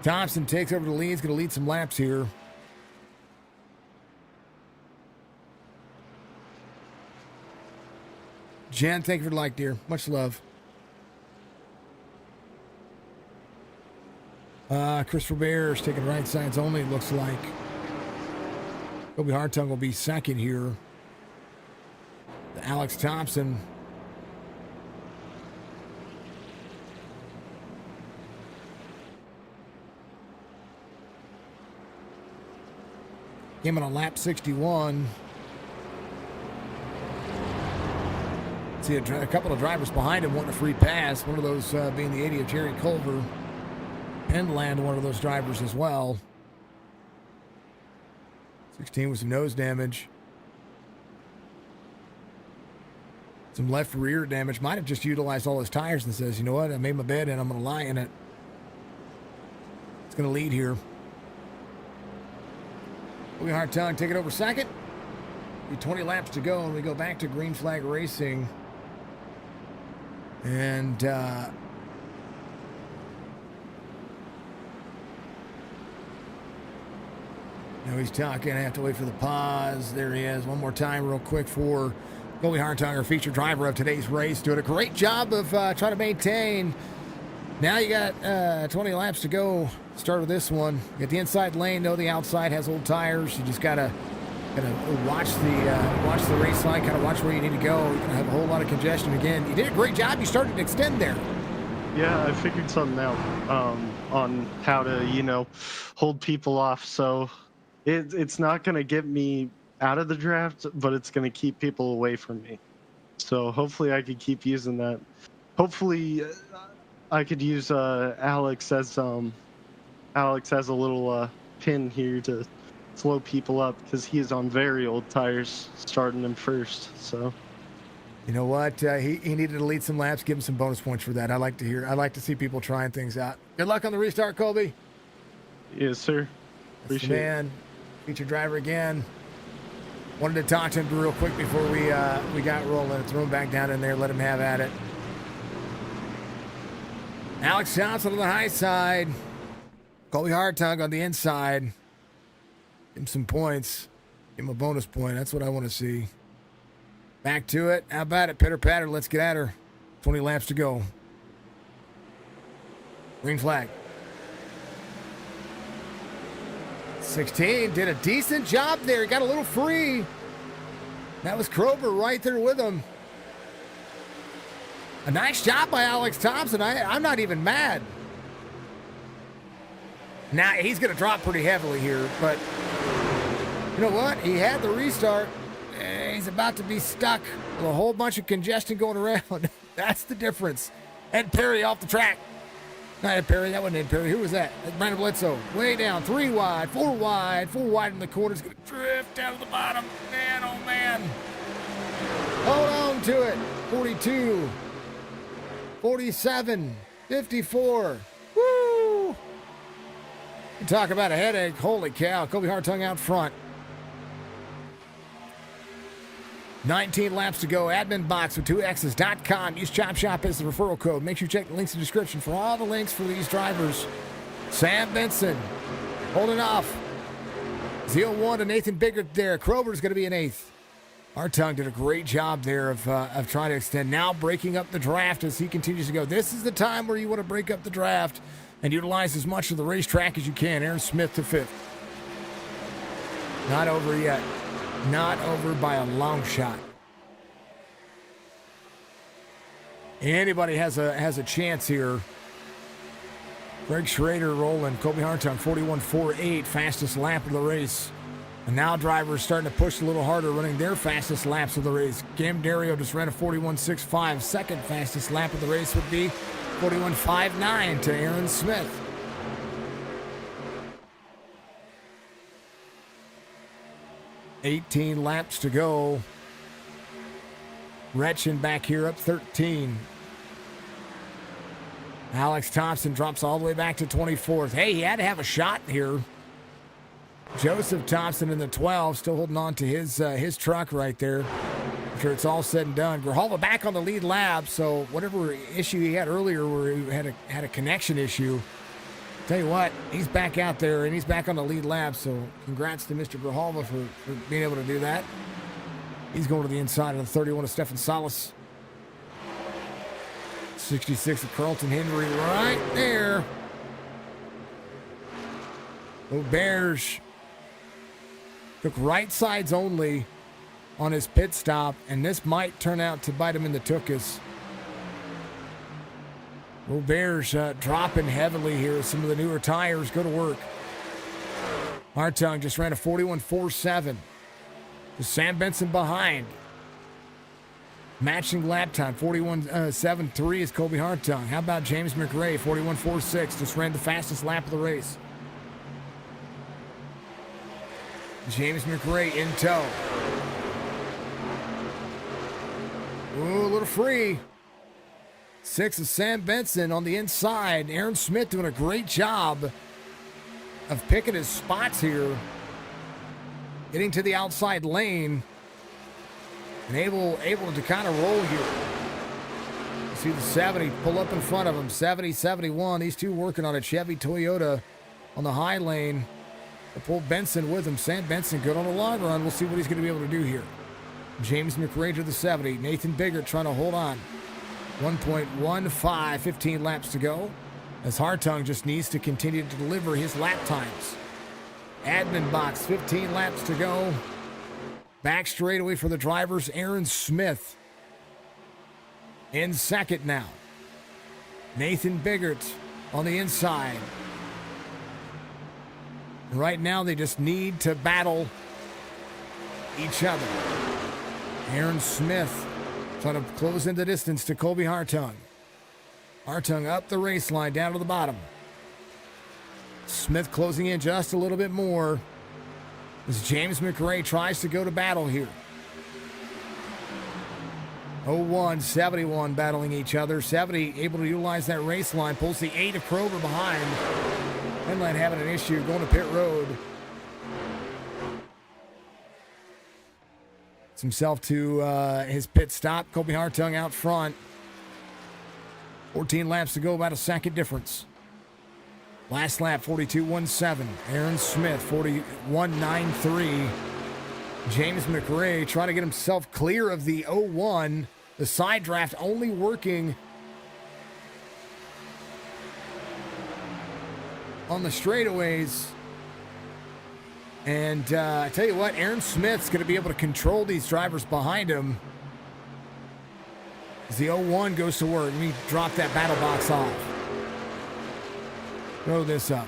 Thompson takes over the lead. He's going to lead some laps here. Jen, thank you for the like, dear. Much love. Christopher Bears taking right sides only, it looks like. Colby Hartung will be second here. Alex Thompson. Came in on lap 61. See a couple of drivers behind him wanting a free pass. One of those being the 80 of Jerry Culver. Penland, one of those drivers as well. 16 with some nose damage. Some left rear damage. Might have just utilized all his tires and says, you know what, I made my bed and I'm going to lie in it. It's going to lead here. Colby Hartung take it over second. 20 laps to go, and we go back to green flag racing. And now he's talking. I have to wait for the pause. There he is. One more time real quick for Colby Hartung, our featured driver of today's race. Doing a great job of trying to maintain. Now you got 20 laps to go. Start with this one. You got the inside lane. No, the outside has old tires. You just gotta watch the race line. Kind of watch where you need to go. You're gonna have a whole lot of congestion again. You did a great job. You started to extend there. Yeah, I figured something out on how to hold people off. So it's not gonna get me out of the draft, but it's gonna keep people away from me. So hopefully I could keep using that. Hopefully I could use Alex as a little pin here to slow people up, because he is on very old tires, starting him first. So, you know what? He needed to lead some laps. Give him some bonus points for that. I like to see people trying things out. Good luck on the restart, Colby. Yes, sir. Appreciate it. Man, featured driver again. Wanted to talk to him real quick before we got rolling. Throw him back down in there. Let him have at it. Alex Johnson on the high side. Colby Hartung on the inside. Give him some points. Give him a bonus point. That's what I want to see. Back to it. How about it? Pitter patter. Let's get at her. 20 laps to go. Green flag. 16 did a decent job there. He got a little free. That was Krober right there with him. A nice job by Alex Thompson. I'm not even mad. Now, he's going to drop pretty heavily here, but you know what? He had the restart. He's about to be stuck with a whole bunch of congestion going around. That's the difference. Ed Perry off the track. Not Ed Perry. That wasn't Ed Perry. Who was that? That's Brandon Bledsoe. Way down. 3 wide, 4 wide. 4 wide in the corner. He's going to drift down to the bottom. Man, oh, man. Hold on to it. 42, 47, 54. Woo! You talk about a headache. Holy cow. Colby Hartung out front. 19 laps to go. Admin box with 2x's.com. Use Chop Shop as the referral code. Make sure you check the links in the description for all the links for these drivers. Sam Benson holding off. 0-1 to Nathan Biggert there. Krober's going to be an 8th. Hartung did a great job there of trying to extend. Now breaking up the draft as he continues to go. This is the time where you want to break up the draft and utilize as much of the racetrack as you can. Aaron Smith to 5th. Not over yet. Not over by a long shot. Anybody has a chance here. Greg Schrader rolling. Colby Hartung 41.48, fastest lap of the race. And now drivers starting to push a little harder, running their fastest laps of the race. Cam Dario just ran a 41.65. Second fastest lap of the race would be 41.59 to Aaron Smith. $18 laps to go. Retchen back here up 13. Alex Thompson drops all the way back to 24th. Hey, he had to have a shot here. Joseph Thompson in the 12, still holding on to his truck right there. After it's all said and done. Grijalva back on the lead lap, so whatever issue he had earlier where he had a connection issue, tell you what, he's back out there and he's back on the lead lap, so congrats to Mr. Grijalva for being able to do that. He's going to the inside of the 31 of Stefan Salas. 66 of Carlton Henry right there. Auberge took right sides only on his pit stop, and this might turn out to bite him in the tuchus. Auberge dropping heavily here. Some of the newer tires go to work. Hartung just ran a 41.47. Sam Benson behind. Matching lap time, 41.73 is Colby Hartung. How about James McRae, 41.46, just ran the fastest lap of the race. James McRae in tow. Ooh, a little free. 6 is Sam Benson on the inside. Aaron Smith doing a great job of picking his spots here. Getting to the outside lane. And able to kind of roll here. You see the 70 pull up in front of him. 70, 71. These two working on a Chevy Toyota on the high lane. They pull Benson with him. Sam Benson good on the long run. We'll see what he's going to be able to do here. James McRae to the 70. Nathan Biggert trying to hold on. 1.15, 15 laps to go. As Hartung just needs to continue to deliver his lap times. Admin box, 15 laps to go. Back straightaway for the drivers. Aaron Smith in second now. Nathan Biggert on the inside. Right now they just need to battle each other. Aaron Smith trying to close in the distance to Colby Hartung. Hartung up the race line, down to the bottom. Smith closing in just a little bit more as James McRae tries to go to battle here. 01, 71 battling each other. 70 able to utilize that race line. Pulls the 8 of Kroger behind. Henline having an issue going to pit road. Gets himself to his pit stop. Colby Hartung out front. 14 laps to go, about a second difference. Last lap, 42.17. Aaron Smith, 41.93. James McRae trying to get himself clear of the 01. The side draft only working on the straightaways. And I tell you what, Aaron Smith's going to be able to control these drivers behind him. As the 01 goes to work. Let me drop that battle box off. Throw this up.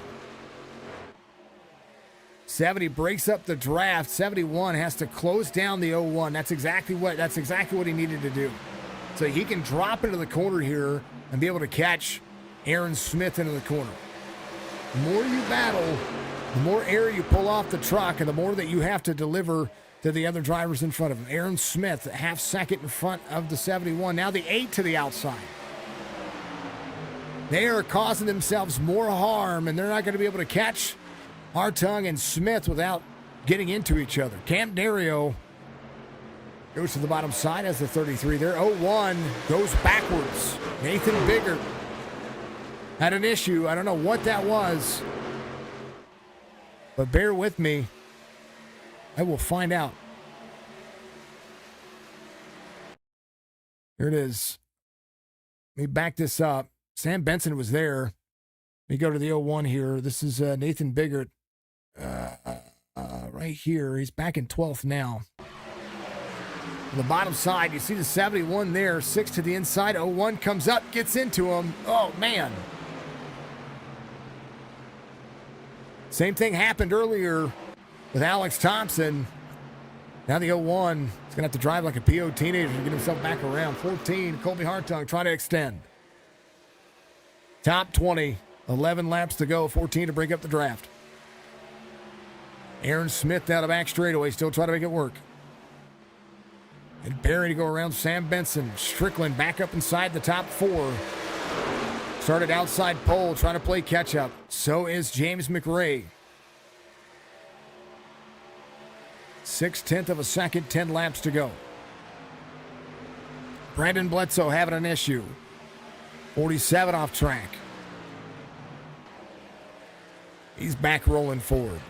70 breaks up the draft. 71 has to close down the 01. That's exactly what he needed to do. So he can drop into the corner here and be able to catch Aaron Smith into the corner. The more you battle, the more air you pull off the truck, and the more that you have to deliver to the other drivers in front of him. Aaron Smith, a half second in front of the 71. Now the 8 to the outside. They are causing themselves more harm, and they're not going to be able to catch Hartung and Smith without getting into each other. Cam Dario goes to the bottom side as the 33 there. 01 goes backwards. Nathan Biggert had an issue. I don't know what that was, but bear with me. I will find out. Here it is. Let me back this up. Sam Benson was there. Let me go to the 01 here. This is Nathan Biggert right here. He's back in 12th now. On the bottom side, you see the 71 there. 6 to the inside. 01 comes up, gets into him. Oh, man. Same thing happened earlier with Alex Thompson. Now the 01 is going to have to drive like a PO teenager to get himself back around. 14, Colby Hartung trying to extend. Top 20, 11 laps to go, 14 to break up the draft. Aaron Smith out of back straightaway, still trying to make it work. And Barry to go around Sam Benson. Strickland back up inside the top 4. Started outside pole, trying to play catch up. So is James McRae. 6/10 of a second, 10 laps to go. Brandon Bledsoe having an issue. 47 off track. He's back rolling forward.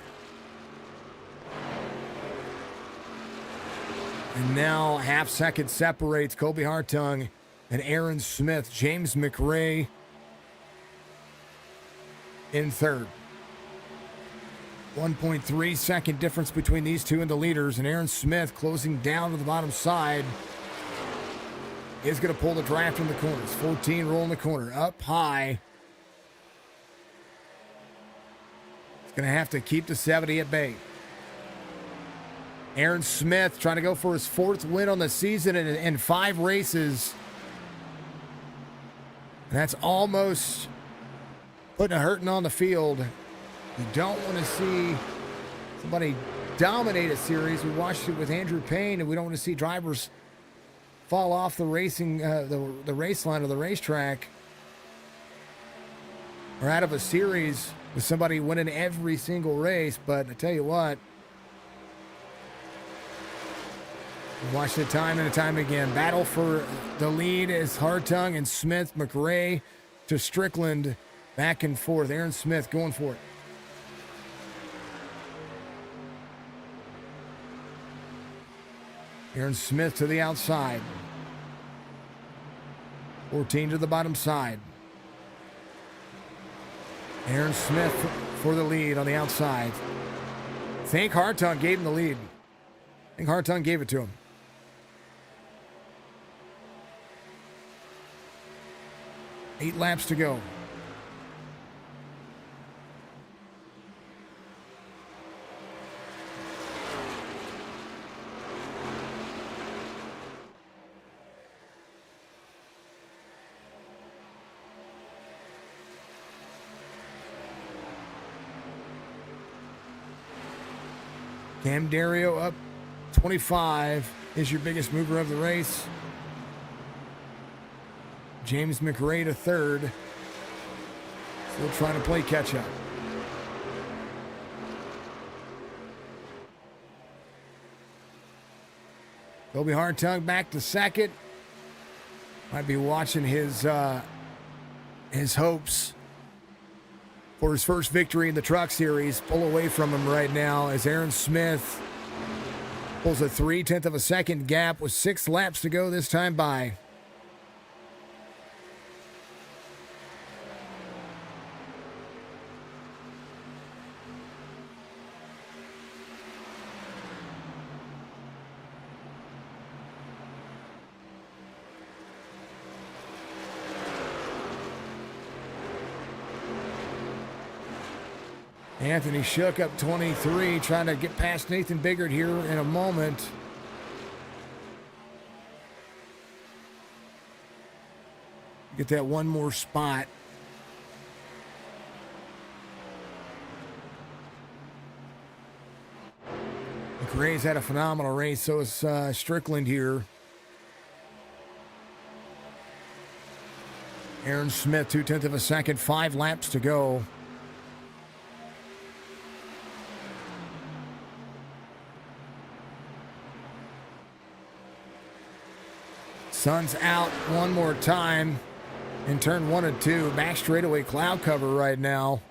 And now half second separates Colby Hartung and Aaron Smith. James McRae in third. 1.3 second difference between these two and the leaders. And Aaron Smith closing down to the bottom side is going to pull the draft in the corners. 14 rolling the corner. Up high. He's going to have to keep the 70 at bay. Aaron Smith trying to go for his 4th win on the season in 5 races. And that's almost putting a hurting on the field. You don't want to see somebody dominate a series. We watched it with Andrew Payne, and we don't want to see drivers fall off the racing, the race line of the racetrack, or out of a series with somebody winning every single race. But I tell you what, we watched it time and time again. Battle for the lead is Hartung and Smith. McRae to Strickland, back and forth. Aaron Smith going for it. Aaron Smith to the outside. 14 to the bottom side. Aaron Smith for the lead on the outside. I think Hartung gave him the lead. I think Hartung gave it to him. Eight laps to go. Cam Dario up 25 is your biggest mover of the race. James McRae to third. Still trying to play catch up. Colby Hartung back to second. Might be watching his hopes for his first victory in the Truck Series pull away from him right now as Aaron Smith pulls a 0.3 of a second gap with 6 laps to go this time by. Anthony Shook up 23, trying to get past Nathan Biggert here in a moment. Get that one more spot. McRae's had a phenomenal race. So is Strickland here. Aaron Smith, 0.2 of a second, 5 laps to go. Sun's out one more time in turn 1 and 2. Back straightaway cloud cover right now.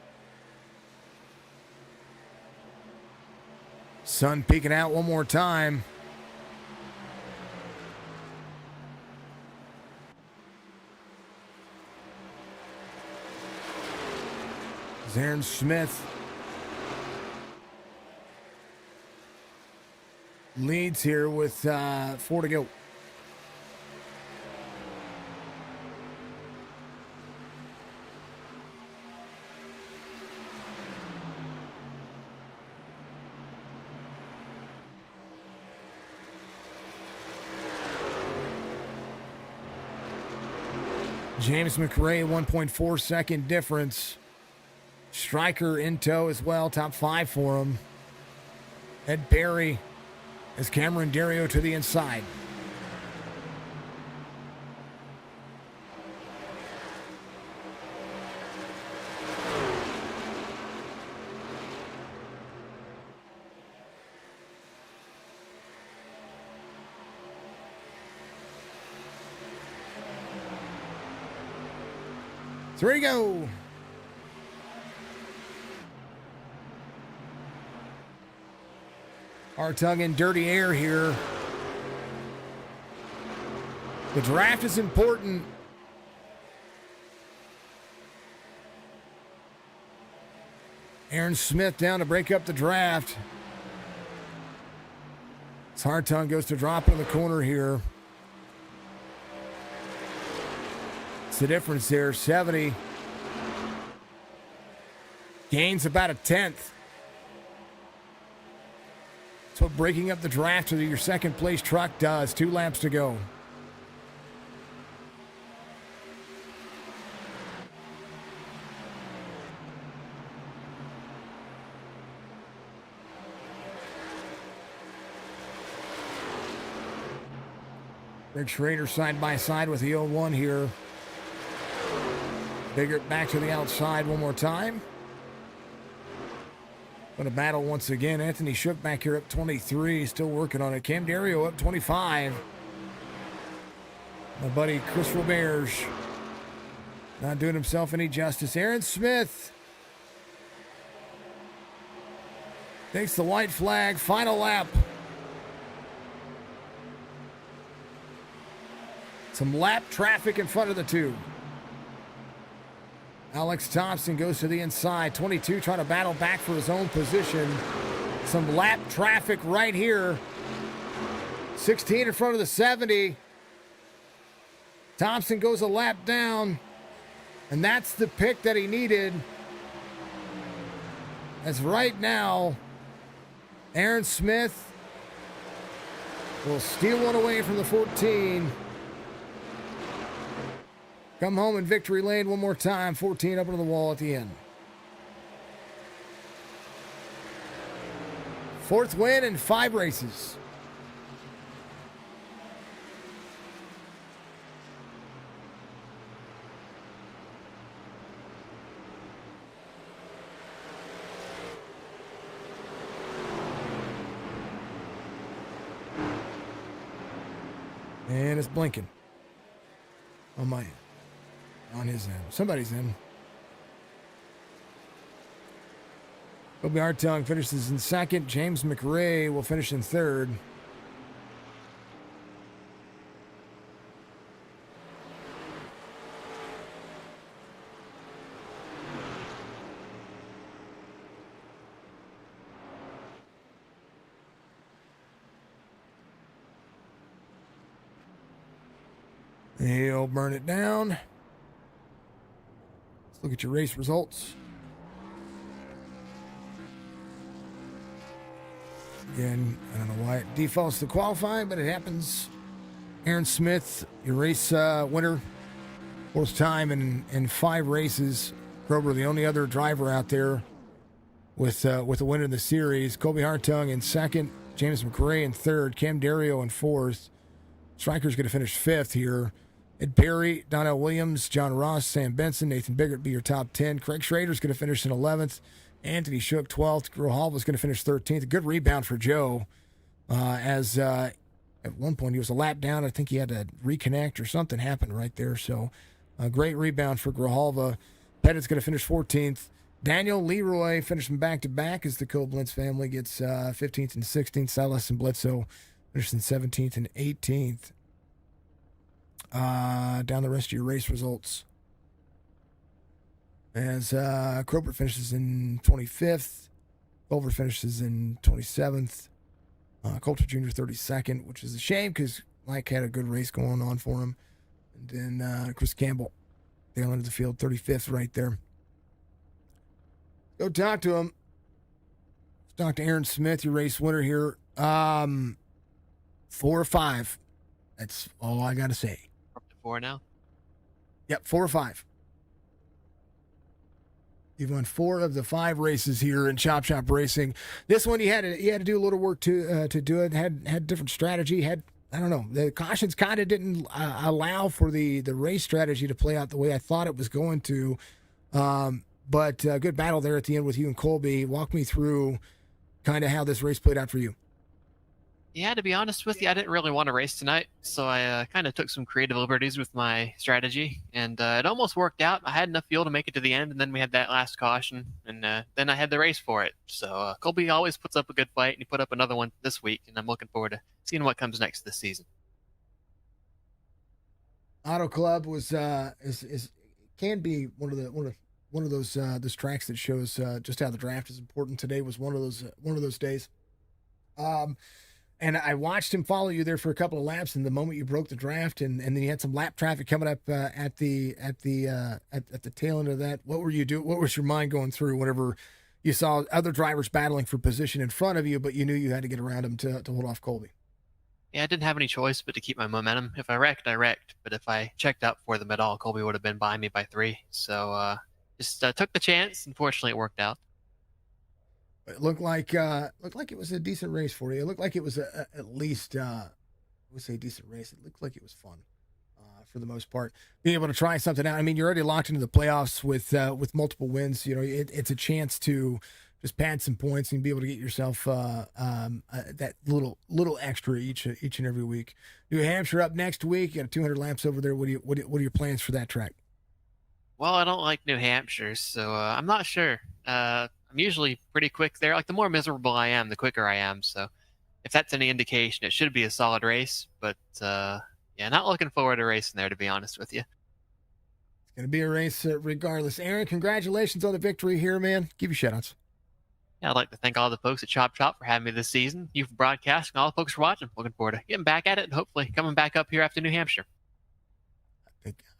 Sun peeking out one more time. Aaron Smith leads here with 4 to go. James McRae, 1.4 second difference. Stryker in tow as well, top 5 for him. Ed Perry as Cameron Dario to the inside. Three to go. Hartung in dirty air here. The draft is important. Aaron Smith down to break up the draft. As Hartung goes to drop in the corner here. It's the difference there, 70. Gains about a 10th. That's what breaking up the draft to your second place truck does. 2 laps to go. Rick Schrader side by side with the 0-1 here. Biggert back to the outside one more time. Going to battle once again. Anthony Shook back here up 23. Still working on it. Cam Dario up 25. My buddy Chris Roberge not doing himself any justice. Aaron Smith takes the white flag. Final lap. Some lap traffic in front of the 2. Alex Thompson goes to the inside. 22 trying to battle back for his own position. Some lap traffic right here. 16 in front of the 70. Thompson goes a lap down. And that's the pick that he needed. As right now, Aaron Smith will steal one away from the 14. Come home in victory lane one more time. 14 up into the wall at the end. 4th win in 5 races. And it's blinking on my end. On his end. Somebody's in. Colby Hartung finishes in 2nd. James McRae will finish in 3rd. He'll burn it down. Look at your race results. Again, I don't know why it defaults to qualifying, but it happens. Aaron Smith, your race winner. 4th time in 5 races. Grover, the only other driver out there with a win in the series. Colby Hartung in 2nd. James McRae in third, Cam Dario in fourth. Striker's going to finish fifth here. Ed Perry, Donnell Williams, John Ross, Sam Benson, Nathan Biggert be your top 10. Craig Schrader's going to finish in 11th. Anthony Shook 12th. Grijalva's going to finish 13th. A good rebound for Joe as at one point he was a lap down. I think he had to reconnect or something happened right there. So a great rebound for Grijalva. Pettit's going to finish 14th. Daniel Leroy finishing back-to-back as the Koblenz family gets 15th and 16th. Silas and Bledsoe finishing 17th and 18th. Down the rest of your race results. As Kroper finishes in 25th. Culver finishes in 27th. Coulter Jr. 32nd, which is a shame because Mike had a good race going on for him. And then Chris Campbell, tail end of the field, 35th right there. Go talk to him. Let's talk to Aaron Smith, your race winner here. 4 or 5. That's all I got to say. Up to 4 now? Yep, 4 or 5. You've won 4 of the 5 races here in Chop Shop Racing. This one you had to do a little work to do it. Had different strategy. I don't know. The cautions kind of didn't allow for the race strategy to play out the way I thought it was going to. But good battle there at the end with you and Colby. Walk me through kind of how this race played out for you. Yeah, to be honest with you, I didn't really want to race tonight, so I kind of took some creative liberties with my strategy, and it almost worked out. I had enough fuel to make it to the end, and then we had that last caution, and then I had the race for it. So Colby always puts up a good fight, and he put up another one this week, and I'm looking forward to seeing what comes next this season. Autclub was can be one of those tracks that shows just how the draft is important. Today was one of those days. And I watched him follow you there for a couple of laps. And the moment you broke the draft, and then you had some lap traffic coming up at the tail end of that. What were you doing? What was your mind going through whenever you saw other drivers battling for position in front of you, but you knew you had to get around him to hold off Colby? Yeah, I didn't have any choice but to keep my momentum. If I wrecked, I wrecked. But if I checked up for them at all, Colby would have been behind me by 3. So just took the chance. Unfortunately, it worked out. It looked like it was a decent race for you. It looked like it was at least I would say a decent race. It looked like it was fun for the most part. Being able to try something out. I mean, you're already locked into the playoffs with multiple wins. You know, it's a chance to just pad some points and be able to get yourself that little extra each and every week. New Hampshire up next week. You got 200 laps over there. What are your plans for that track? Well, I don't like New Hampshire, so I'm not sure. I'm usually pretty quick there. Like, the more miserable I am, the quicker I am. So if that's any indication, it should be a solid race. But, yeah, not looking forward to racing there, to be honest with you. It's going to be a race regardless. Aaron, congratulations on the victory here, man. Give you shout-outs. Yeah, I'd like to thank all the folks at Chop Chop for having me this season, you for broadcasting, all the folks for watching. Looking forward to getting back at it and hopefully coming back up here after New Hampshire.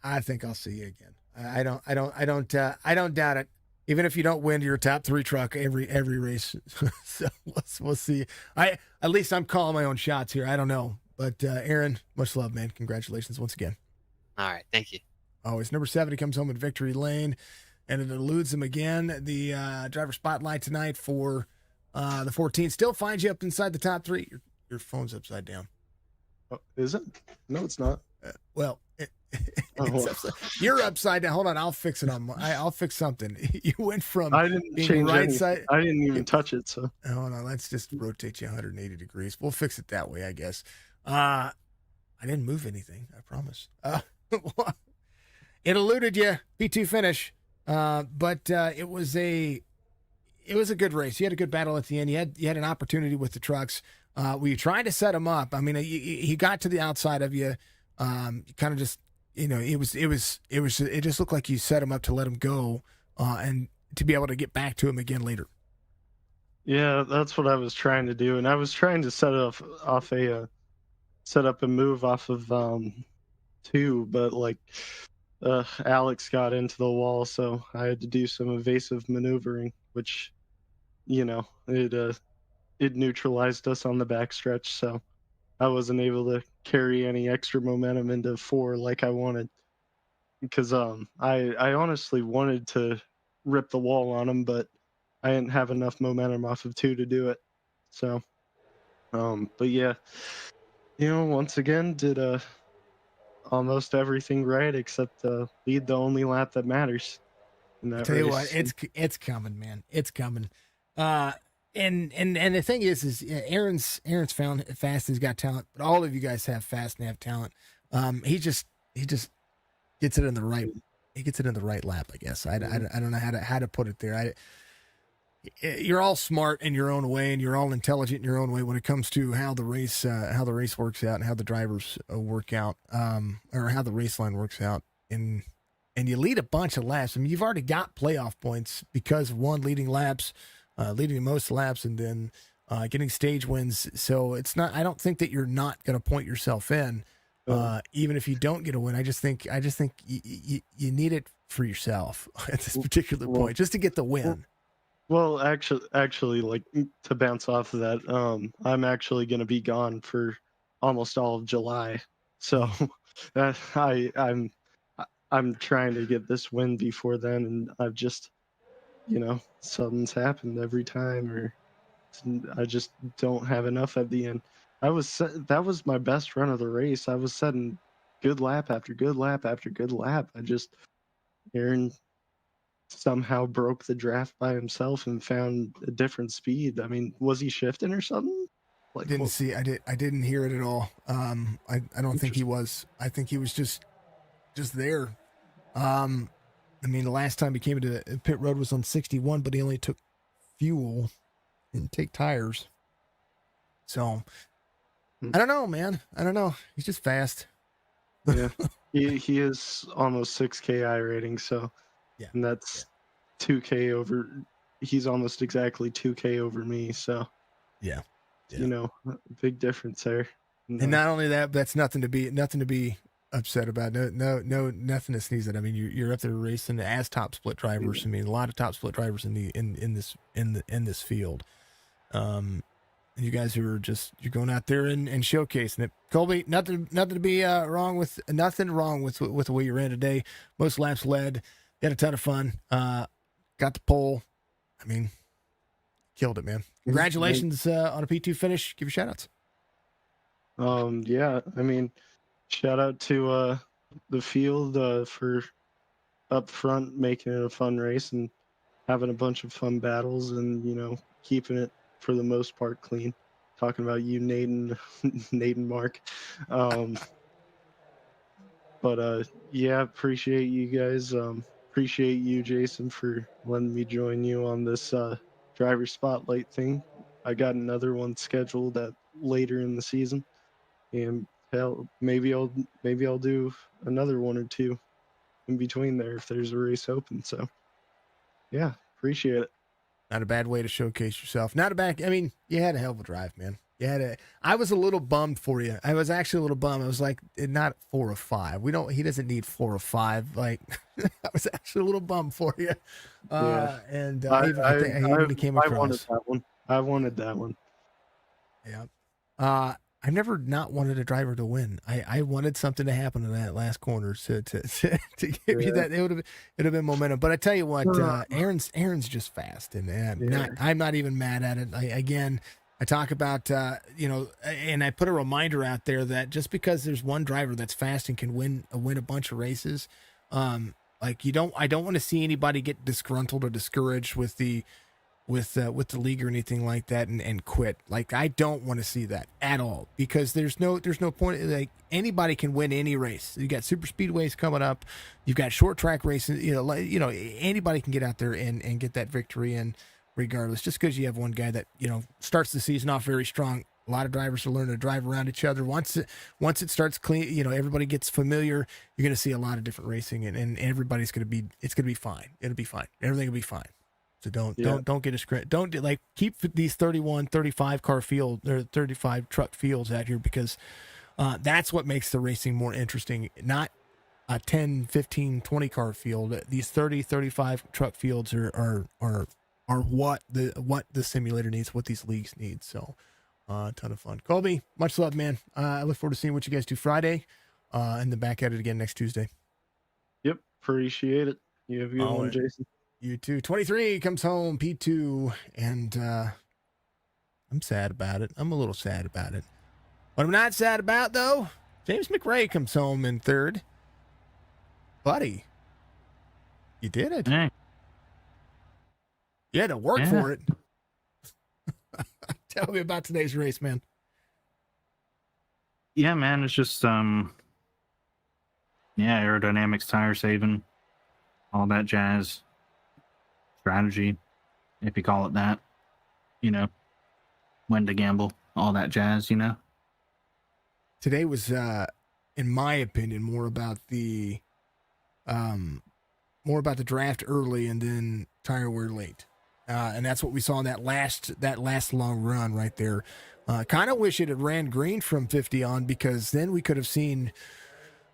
I think I'll see you again. I don't doubt it. Even if you don't win, you're a top 3 truck every race. So we'll see. At least I'm calling my own shots here. I don't know, but Aaron, much love, man. Congratulations once again. All right, thank you. Always. Number 70 comes home in victory lane, and it eludes him again. The driver spotlight tonight for the 14 still finds you up inside the top 3. Your phone's upside down. Oh, is it? No, it's not. You're upside down. Hold on, I'll fix it I'll fix something. You went from I didn't being change right anything. side. I didn't even touch it. So Hold on, let's just rotate you 180 degrees. We'll fix it that way, I guess. I didn't move anything. I promise. It eluded you. P2 finish, but it was a good race. You had a good battle at the end. You had an opportunity with the trucks. Were you trying to set him up? I mean, he got to the outside of you. You kind of just. It just looked like you set him up to let him go, and to be able to get back to him again later. yeah, that's what I was trying to do, and I was trying to set up a move off of 2, but like Alex got into the wall, so I had to do some evasive maneuvering, which it neutralized us on the backstretch, so I wasn't able to carry any extra momentum into 4 like I wanted, because I honestly wanted to rip the wall on him, but I didn't have enough momentum off of 2 to do it. So But yeah, once again, did almost everything right except lead the only lap that matters in that Tell you what, race. it's coming, man. It's coming. And the thing is Aaron's found fast. He's got talent, but all of you guys have fast and have talent. He just gets it in the right. He gets it in the right lap, I guess. I don't know how to put it there. You're all smart in your own way, and you're all intelligent in your own way when it comes to how the race works out and how the drivers work out, or how the race line works out. And you lead a bunch of laps. I mean, you've already got playoff points because of one, leading laps, leading most laps, and then getting stage wins. So it's not. I don't think that you're not going to point yourself in, even if you don't get a win. I just think you need it for yourself at this particular point, just to get the win. Well, actually, like, to bounce off of that, I'm actually going to be gone for almost all of July, so I'm trying to get this win before then, and I've just, something's happened every time, or I just don't have enough at the end. That was my best run of the race. I was setting good lap after good lap after good lap. Aaron somehow broke the draft by himself and found a different speed. I mean, was he shifting or something? I didn't hear it at all. I don't think he was. I think he was just there. I mean, the last time he came into pit road was on 61, but he only took fuel and take tires. So I don't know, man. I don't know. He's just fast. Yeah, he is almost 6K I rating, so yeah, and that's 2K over. He's almost exactly 2K over me, so yeah. Big difference there. And not only that, but that's nothing to be upset about. No, nothing to sneeze at. I mean, you're up there racing as top split drivers. I mean, a lot of top split drivers in this field. You guys are you're going out there and showcasing it. Colby, nothing to be wrong with the way you ran today. Most laps led. You had a ton of fun. Got the pole. I mean, killed it, man. Congratulations on a P2 finish. Give your shout outs. Yeah, I mean, shout out to the field for up front making it a fun race and having a bunch of fun battles and keeping it for the most part clean. Talking about you, Nate and Mark. But yeah, appreciate you guys. Appreciate you, Jason, for letting me join you on this driver spotlight thing. I got another one scheduled at later in the season, and hell, maybe I'll do another one or two in between there if there's a race open. So yeah, appreciate it. Not a bad way to showcase yourself. Not a bad. I mean, you had a hell of a drive, man. I was a little bummed for you. I was actually a little bummed. I was like, not 4 or 5. He doesn't need 4 or 5. Like, I was actually a little bummed for you. Yeah. And I even came across. I wanted that one. Yeah. I've never not wanted a driver to win. I wanted something to happen in that last corner to give you that. It would have been momentum. But I tell you what, Aaron's just fast, and I'm not even mad at it. I talk about and I put a reminder out there that just because there's one driver that's fast and can win a bunch of races, I don't want to see anybody get disgruntled or discouraged with the league or anything like that and quit. Like, I don't want to see that at all, because there's no point. Like, anybody can win any race. You got super speedways coming up. You've got short track races. Anybody can get out there and get that victory. And regardless, just because you have one guy that starts the season off very strong, a lot of drivers are learning to drive around each other. Once it starts clean, everybody gets familiar. You're going to see a lot of different racing, and everybody's going to be. It's going to be fine. It'll be fine. Everything will be fine. So don't get a don't keep these 31, 35 car field or 35 truck fields out here, because that's what makes the racing more interesting. Not a 10, 15, 20 car field. These 30, 35 truck fields are what the simulator needs, what these leagues need. So a ton of fun. Colby, much love, man. I look forward to seeing what you guys do Friday, and then back at it again next Tuesday. Yep, appreciate it. You have a good one, Jason. You too. 23 comes home, P2, and I'm sad about it. I'm a little sad about it. What I'm not sad about, though, James McRae comes home in third. Buddy, you did it. Hey, You had to work Yeah. for it. Tell me about today's race, man. yeah, man, it's just aerodynamics, tire saving, all that jazz, strategy, if you call it that. When to gamble, all that jazz. Today was, in my opinion, more about the draft early and then tire wear late, and that's what we saw in that last long run right there. Kind of wish it had ran green from 50 on, because then we could have seen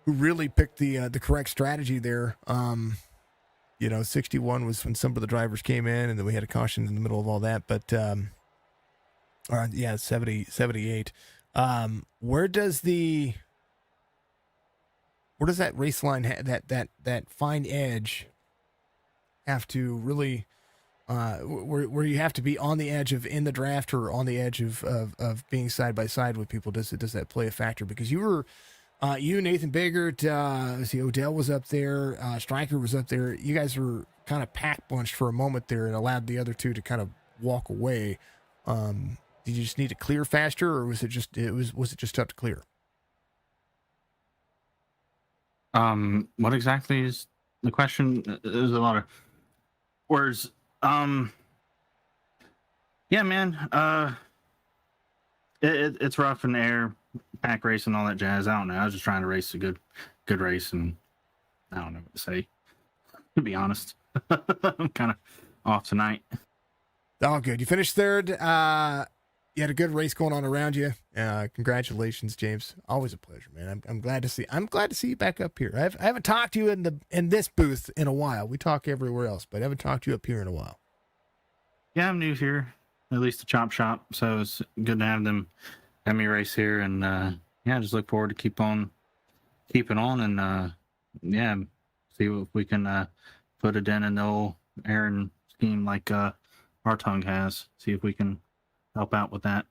who really picked the correct strategy there. 61 was when some of the drivers came in, and then we had a caution in the middle of all that. But 78. Where does that race line that fine edge have to really where you have to be on the edge of in the draft or on the edge of being side by side with people? Does that play a factor? Because you were Nathan Biggert, Odell was up there, Stryker was up there. You guys were kind of pack bunched for a moment there and allowed the other two to kind of walk away. Did you just need to clear faster, or was it just tough to clear? What exactly is the question? There's a lot of words. Yeah, man. It's rough in the air, pack race and all that jazz. I don't know. I was just trying to race a good race, and I don't know what to say, to be honest. I'm kind of off tonight. Oh, good. You finished third. You had a good race going on around you. Congratulations, James. Always a pleasure, man. I'm glad to see you back up here. I haven't talked to you in this booth in a while. We talk everywhere else, but I haven't talked to you up here in a while. Yeah, I'm new here, at least the chop shop. So it's good to have me race here, and just look forward to keeping on, and see if we can put a dent in the old Aaron scheme like Hartung has. See if we can help out with that.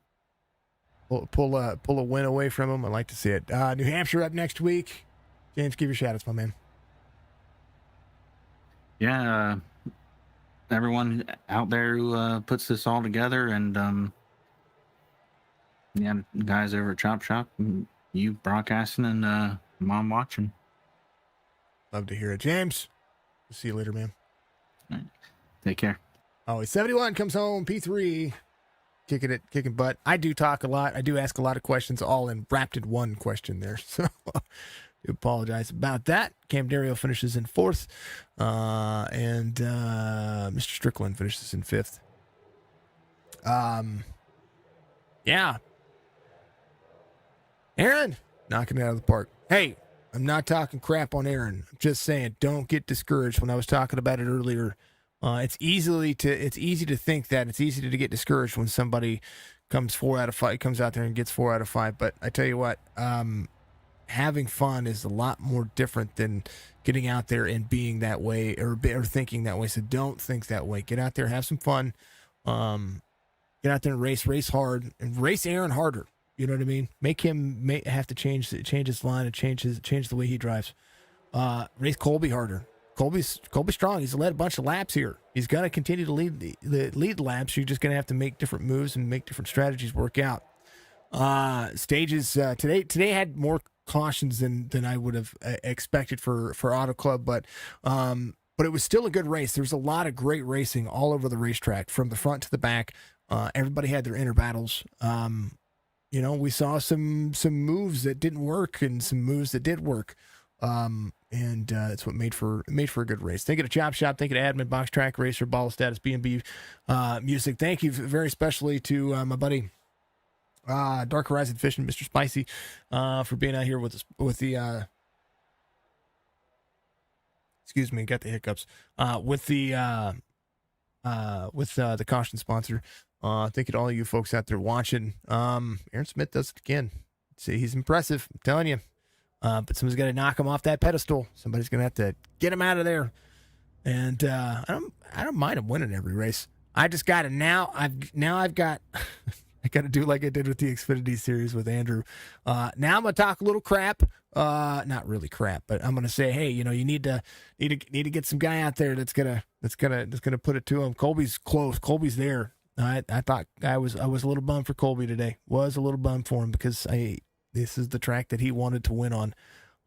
Pull a win away from him. I like to see it. New Hampshire up next week. James, give your shout-outs, my man. Yeah, everyone out there who puts this all together, and the guys over at Chop Shop, you broadcasting, and mom watching. Love to hear it. James, we'll see you later, man. All right. Take care. Oh, 71 comes home, P3. Kicking butt. I do talk a lot. I do ask a lot of questions, all wrapped in one question there. So I do apologize about that. Cam Dario finishes in fourth, and Mr. Strickland finishes in fifth. Yeah. Aaron, knocking it out of the park. Hey, I'm not talking crap on Aaron. I'm just saying, don't get discouraged. When I was talking about it earlier, it's easy to think that it's easy to get discouraged when somebody comes out there and gets 4 out of 5. But I tell you what, having fun is a lot more different than getting out there and being that way or thinking that way. So don't think that way. Get out there, have some fun. Get out there and race hard, and race Aaron harder. You know what I mean? Make him have to change his line and change the way he drives. Race Colby harder. Colby's strong. He's led a bunch of laps here. He's going to continue to lead the laps. You're just going to have to make different moves and make different strategies work out. Stages today had more cautions than I would have expected for Autclub, but it was still a good race. There was a lot of great racing all over the racetrack, from the front to the back. Everybody had their inner battles. We saw some moves that didn't work and some moves that did work. And it's what made for a good race. Thank you to Chop Shop. Thank you to Admin, Box Track Racer, Ball Status, B&B Music. Thank you very especially to my buddy Dark Horizon Fishing, Mr. Spicy, for being out here with us with the excuse me, got the hiccups. With the caution sponsor. Thank you to all of you folks out there watching. Aaron Smith does it again. See, he's impressive. I'm telling you. But somebody's got to knock him off that pedestal. Somebody's going to have to get him out of there. And I don't mind him winning every race. I just got to now. I've got I got to do like I did with the Xfinity series with Andrew. Now I'm gonna talk a little crap. Not really crap, but I'm gonna say, hey, you know, you need to get some guy out there that's gonna put it to him. Colby's close. Colby's there. I thought I was a little bummed for Colby today. Was a little bummed for him because this is the track that he wanted to win on,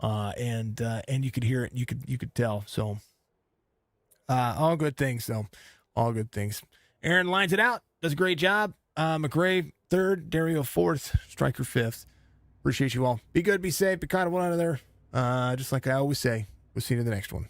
and you could hear it. You could tell. So all good things though. All good things. Aaron lines it out. Does a great job. McRae, 3rd. Dario, 4th. Striker, 5th. Appreciate you all. Be good, be safe, be kind of one out of there. Just like I always say. We'll see you in the next one.